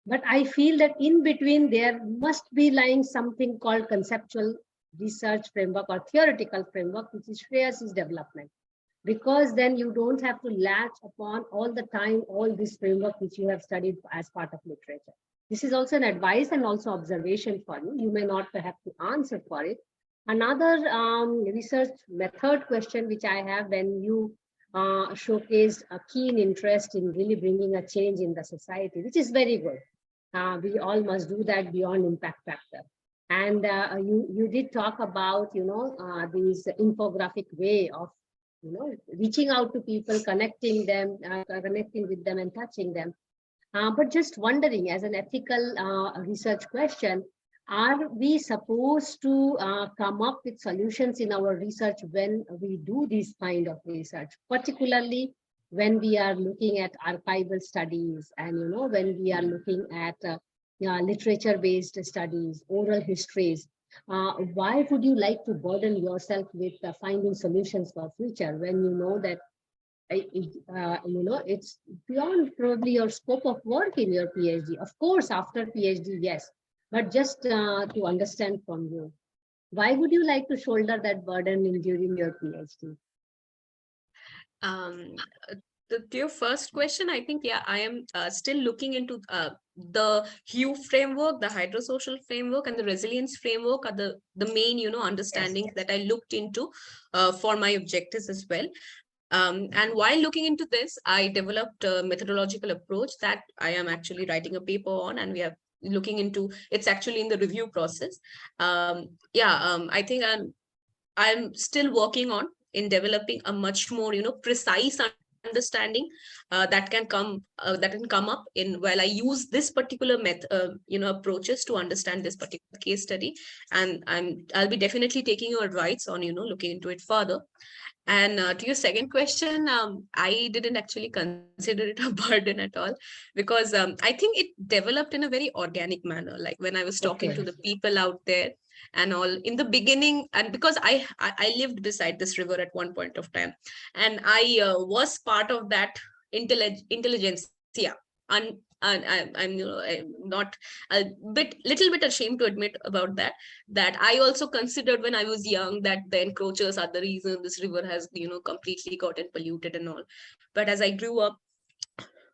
but I feel that in between there must be lying something called conceptual research framework or theoretical framework, which is Shreyasi's development. Because then you don't have to latch upon all the time all this framework which you have studied as part of literature. This is also an advice and also observation for you. You may not have to answer for it. Another research method question which I have, when you showcased a keen interest in really bringing a change in the society, which is very good. We all must do that beyond impact factor. And you did talk about, you know, this infographic way of, you know, reaching out to people, connecting them, connecting with them and touching them. But just wondering, as an ethical research question, are we supposed to come up with solutions in our research when we do this kind of research, particularly when we are looking at archival studies and, you know, when we are looking at literature-based studies, oral histories? Why would you like to burden yourself with finding solutions for future when you know that you know, it's beyond probably your scope of work in your PhD? Of course, after PhD, yes, but just to understand from you, why would you like to shoulder that burden during your PhD? To your first question, I think, yeah, I am still looking into the HUE framework, the hydrosocial framework, and the resilience framework are the main, you know, understandings that I looked into for my objectives as well. And while looking into this, I developed a methodological approach that I am actually writing a paper on, and we are looking into, it's actually in the review process. I think I'm still working on in developing a much more, you know, precise understanding that can come up in while I use this particular method, you know, approaches to understand this particular case study. And I'll be definitely taking your advice on, you know, looking into it further. And to your second question, I didn't actually consider it a burden at all, because I think it developed in a very organic manner. Like when I was talking to the people out there and all in the beginning, and because I lived beside this river at one point of time, and I was part of that intelligentsia. I'm you know, I'm not little bit ashamed to admit about that I also considered when I was young that the encroachers are the reason this river has, you know, completely gotten polluted and all. But as I grew up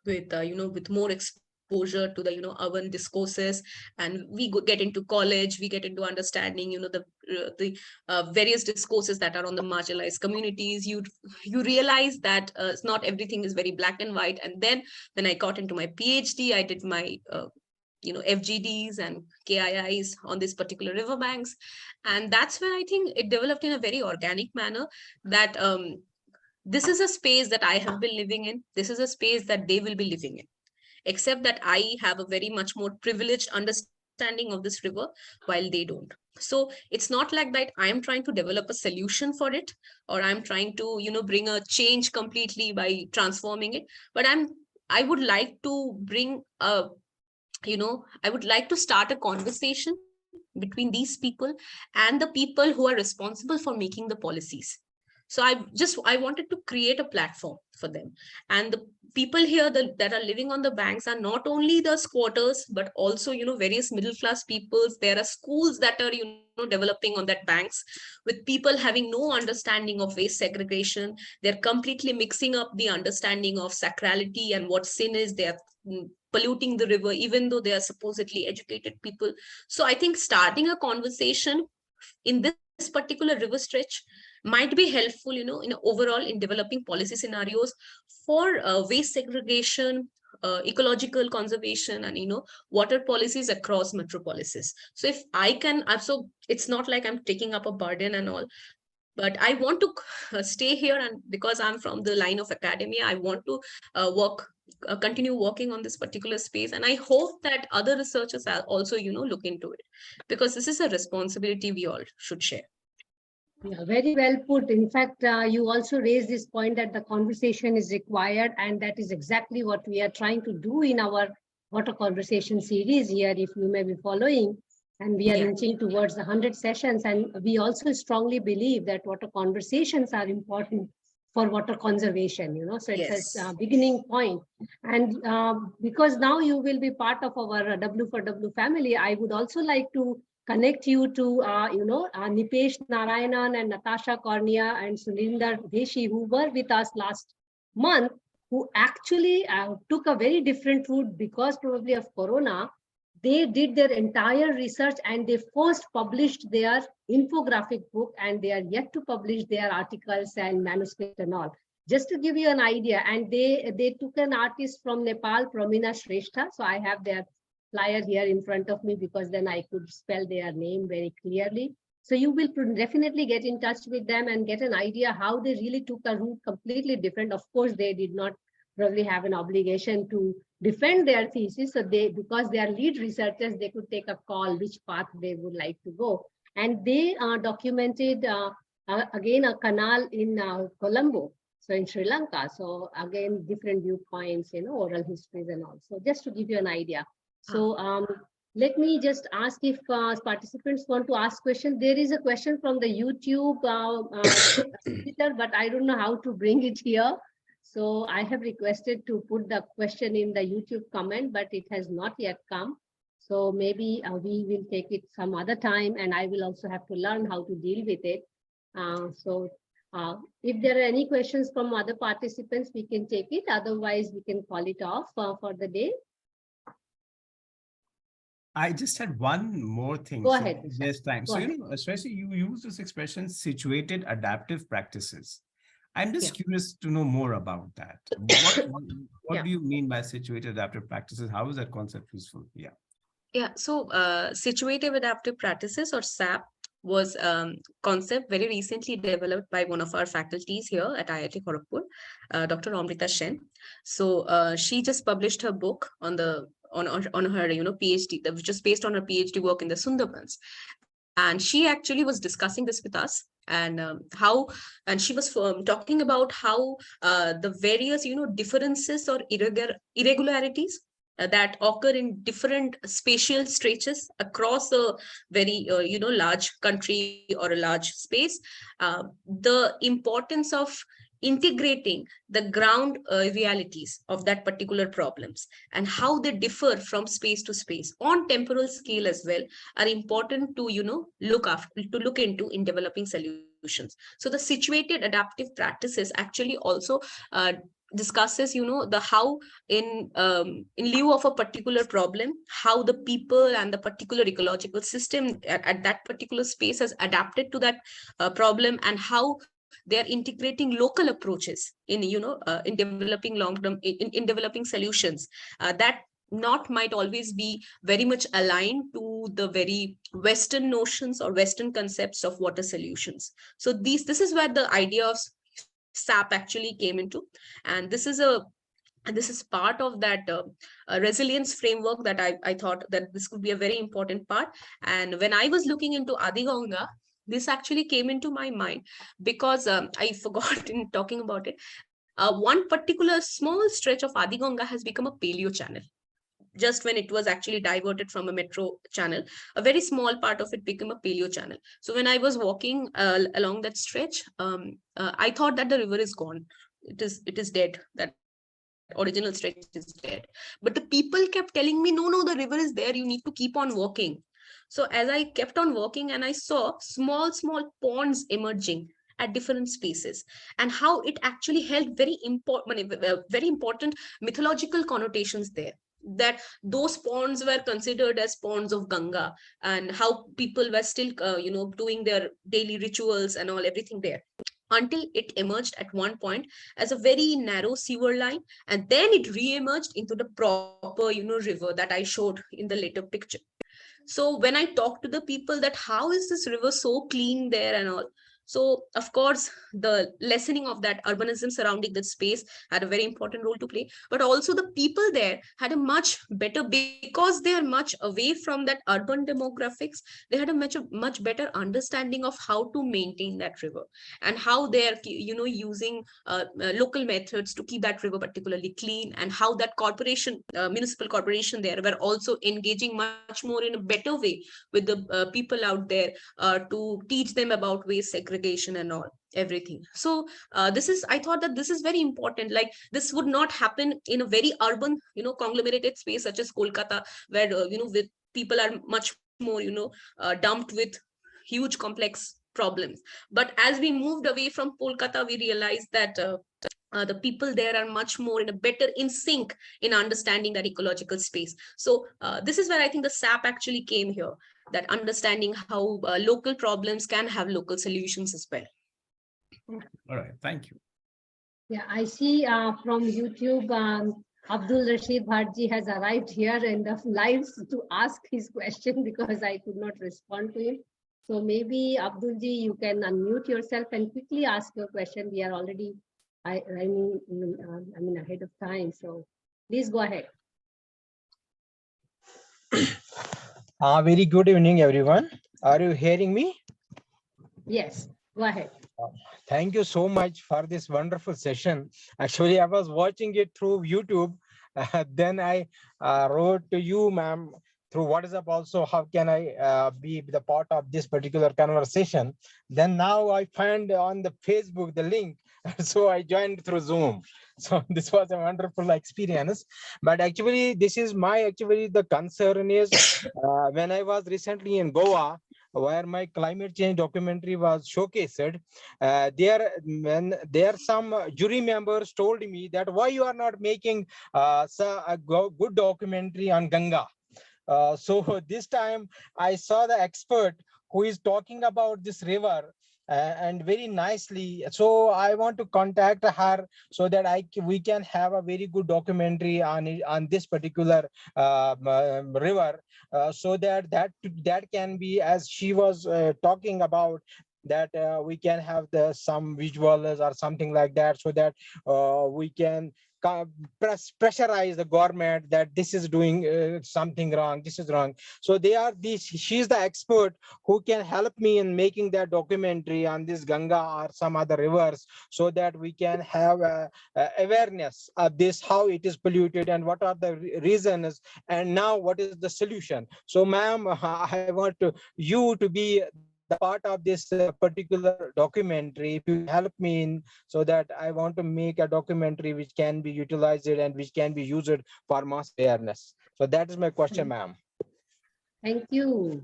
with you know, with more exposure to the, you know, urban discourses, and we get into college, we get into understanding, you know, the various discourses that are on the marginalized communities, you realize that not everything is very black and white. And then when I got into my PhD, I did my you know, FGDs and KIIs on this particular riverbanks, and that's when I think it developed in a very organic manner that this is a space that I have been living in, this is a space that they will be living in, except that I have a very much more privileged understanding of this river while they don't. So it's not like that I am trying to develop a solution for it, or I'm trying to, you know, bring a change completely by transforming it, but I would like to bring a, you know, I would like to start a conversation between these people and the people who are responsible for making the policies. So I wanted to create a platform for them. And the people here that are living on the banks are not only the squatters, but also, you know, various middle class peoples. There are schools that are, you know, developing on that banks, with people having no understanding of waste segregation. They're completely mixing up the understanding of sacrality and what sin is. They are polluting the river, even though they are supposedly educated people. So I think starting a conversation in this particular river stretch might be helpful, in overall in developing policy scenarios for waste segregation, ecological conservation, and water policies across metropolises. So if I can, so it's not like I'm taking up a burden and all, but I want to stay here, and because I'm from the line of academia, I want to continue working on this particular space, and I hope that other researchers are also look into it, because this is a responsibility we all should share. Yeah, very well put. In fact, you also raised this point that the conversation is required, and that is exactly what we are trying to do in our Water Conversation series here, if you may be following. And we are inching towards the 100 sessions. And we also strongly believe that water conversations are important for water conservation, so it's a beginning point. And because now you will be part of our W for W family, I would also like to connect you to, Nipesh Narayanan and Natasha Cornea and Suninder Deshi, who were with us last month, who actually took a very different route because probably of Corona. They did their entire research and they first published their infographic book, and they are yet to publish their articles and manuscript and all. Just to give you an idea, and they took an artist from Nepal, Pramina Shrestha. So I have their flyer here in front of me because then I could spell their name very clearly. So you will definitely get in touch with them and get an idea how they really took a route completely different. Of course, they did not probably have an obligation to defend their thesis. So because they are lead researchers, they could take a call which path they would like to go. And they documented, again, a canal in Colombo, so in Sri Lanka. So again, different viewpoints, oral histories and all. So just to give you an idea. So let me just ask if participants want to ask questions. There is a question from the YouTube, but I don't know how to bring it here. So I have requested to put the question in the YouTube comment, but it has not yet come. So maybe we will take it some other time, and I will also have to learn how to deal with it. If there are any questions from other participants, we can take it. Otherwise, we can call it off for the day. I just had one more thing. Go ahead. This time. So, especially you use this expression, situated adaptive practices. I'm just curious to know more about that. What do you mean by situated adaptive practices? How is that concept useful? So situative adaptive practices, or SAP, was concept very recently developed by one of our faculties here at IIT-Kharagpur, Dr. Amrita Sen. So she just published her book on her PhD, which is based on her PhD work in the Sundarbans. And she actually was discussing this with us, and she was talking about how the various differences or irregularities that occur in different spatial stretches across a very large country or a large space, the importance of integrating the ground realities of that particular problems and how they differ from space to space on temporal scale as well are important to look into in developing solutions. So the situated adaptive practices actually also discusses the how in lieu of a particular problem, how the people and the particular ecological system at that particular space has adapted to that problem, and how they are integrating local approaches in in developing long-term in developing solutions that not might always be very much aligned to the very Western notions or Western concepts of water solutions. So this is where the idea of SAP actually came into, and this is part of that resilience framework that I thought that this could be a very important part. And when I was looking into Adi Ganga, this actually came into my mind because I forgot in talking about it. One particular small stretch of Adi Ganga has become a paleo channel. Just when it was actually diverted from a metro channel, a very small part of it became a paleo channel. So when I was walking along that stretch, I thought that the river is gone. It is dead. That original stretch is dead. But the people kept telling me, no, the river is there. You need to keep on walking. So as I kept on walking, and I saw small ponds emerging at different spaces, and how it actually held very important mythological connotations there. that those ponds were considered as ponds of Ganga, and how people were still, doing their daily rituals and all, everything there, until it emerged at one point as a very narrow sewer line, and then it re-emerged into the proper, river that I showed in the later picture. So when I talk to the people that how is this river so clean there and all, so of course the lessening of that urbanism surrounding that space had a very important role to play, but also the people there had a much better, because they are much away from that urban demographics, they had a much better understanding of how to maintain that river, and how they're using local methods to keep that river particularly clean, and how that corporation, municipal corporation there, were also engaging much more in a better way with the people out there, to teach them about waste segregation and all, everything. So this is, I thought that this is very important. Like, this would not happen in a very urban, conglomerated space such as Kolkata, where with people are much more dumped with huge complex problems. But as we moved away from Kolkata, we realized that the people there are much more in a better in sync in understanding that ecological space. So this is where I think the SAP actually came here, that understanding how local problems can have local solutions as well. All right, thank you. Yeah, I see from YouTube, Abdul Rashid Bharji has arrived here in the live to ask his question because I could not respond to him. So maybe Abdulji, you can unmute yourself and quickly ask your question. We are already, I mean ahead of time. So please go ahead. Very good evening, everyone. Are you hearing me? Yes, go ahead. Thank you so much for this wonderful session. Actually, I was watching it through YouTube. Then I wrote to you, ma'am, through WhatsApp also, how can I be the part of this particular conversation? Then now I find on the Facebook the link. So I joined through Zoom. So this was a wonderful experience. But actually, this is the concern is when I was recently in Goa, where my climate change documentary was showcased, there some jury members told me that why you are not making a good documentary on Ganga. So this time I saw the expert who is talking about this river and very nicely. So I want to contact her so that we can have a very good documentary on this particular river, so that can be, as she was talking about, that we can have some visuals or something like that, so that we can pressurize the government that this is doing something wrong, this is wrong. So she's the expert who can help me in making that documentary on this Ganga or some other rivers, so that we can have awareness of this, how it is polluted and what are the reasons, and now what is the solution. So ma'am, I want you to be the part of this particular documentary, if you can help me in, so that I want to make a documentary which can be utilized and which can be used for mass awareness. So that is my question, ma'am. Thank you.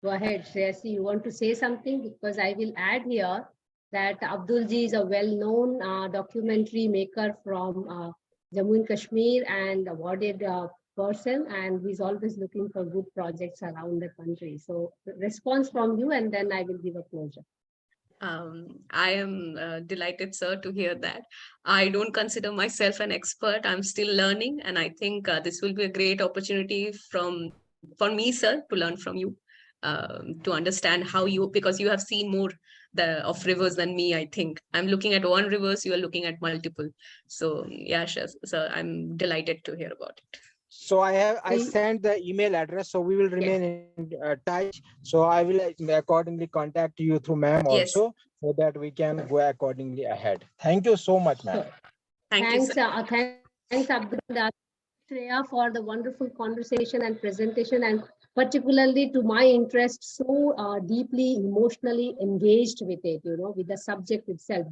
Go ahead, Shreyasi. You want to say something? Because I will add here that Abdulji is a well-known documentary maker from Jammu and Kashmir and awarded person, and he's always looking for good projects around the country. So response from you, and then I will give a closure. I am delighted, sir, to hear that. I don't consider myself an expert. I'm still learning, and I think this will be a great opportunity for me, sir, to learn from you, to understand how you, because you have seen more of rivers than me. I think I'm looking at one rivers, you are looking at multiple. So yeah, sure, sir, I'm delighted to hear about it. So I sent the email address, so we will remain in touch. So I will accordingly contact you through ma'am also, so that we can go accordingly ahead. Thank you so much, ma'am. Thanks, thanks, Abdul, Shreya, for the wonderful conversation and presentation, and particularly to my interest, so deeply emotionally engaged with it, with the subject itself,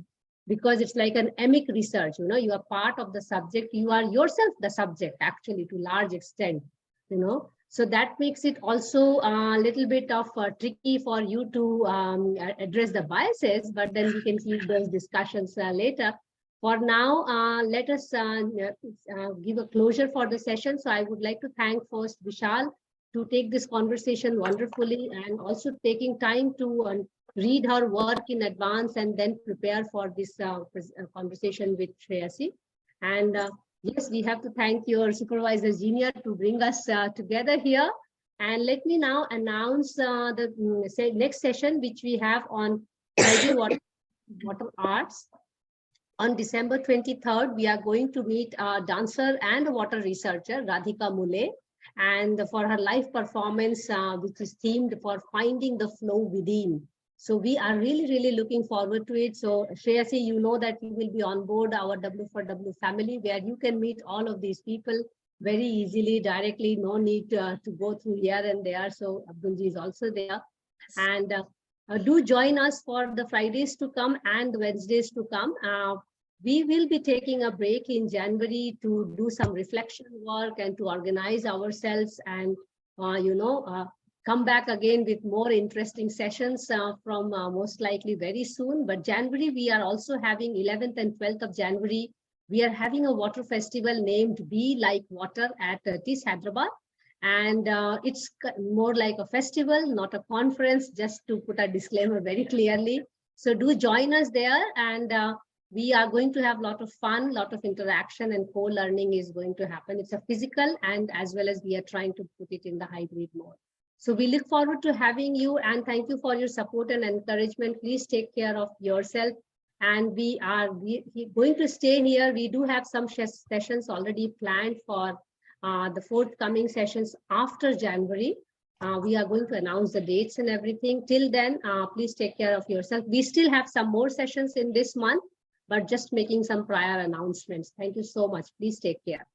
because it's like an emic research, you are part of the subject, you are yourself the subject actually to large extent, so that makes it also a little bit of tricky for you to address the biases, but then we can keep those discussions later. For now, let us give a closure for the session. So I would like to thank first Vishal to take this conversation wonderfully, and also taking time to read her work in advance and then prepare for this conversation with Shreyasi. And yes, we have to thank your supervisor Junior to bring us together here. And let me now announce the next session, which we have on Friday Water Arts. On December 23rd, we are going to meet a dancer and a water researcher, Radhika Mule, and for her live performance, which is themed for finding the flow within. So we are really looking forward to it. So Shreyasi, you know that you will be on board our W4W family, where you can meet all of these people very easily, directly, no need to go through here and there. So Abdulji is also there. And do join us for the Fridays to come and Wednesdays to come. We will be taking a break in January to do some reflection work and to organize ourselves, and come back again with more interesting sessions from most likely very soon. But January, we are also having 11th and 12th of January. We are having a water festival named Be Like Water at TIS Hyderabad. And it's more like a festival, not a conference, just to put a disclaimer very clearly. So do join us there, and we are going to have a lot of fun, lot of interaction, and co-learning is going to happen. It's a physical, and as well as we are trying to put it in the hybrid mode. So we look forward to having you, and thank you for your support and encouragement. Please take care of yourself. And we are going to stay here. We do have some sessions already planned for the forthcoming sessions after January. We are going to announce the dates and everything. Till then, please take care of yourself. We still have some more sessions in this month, but just making some prior announcements. Thank you so much. Please take care.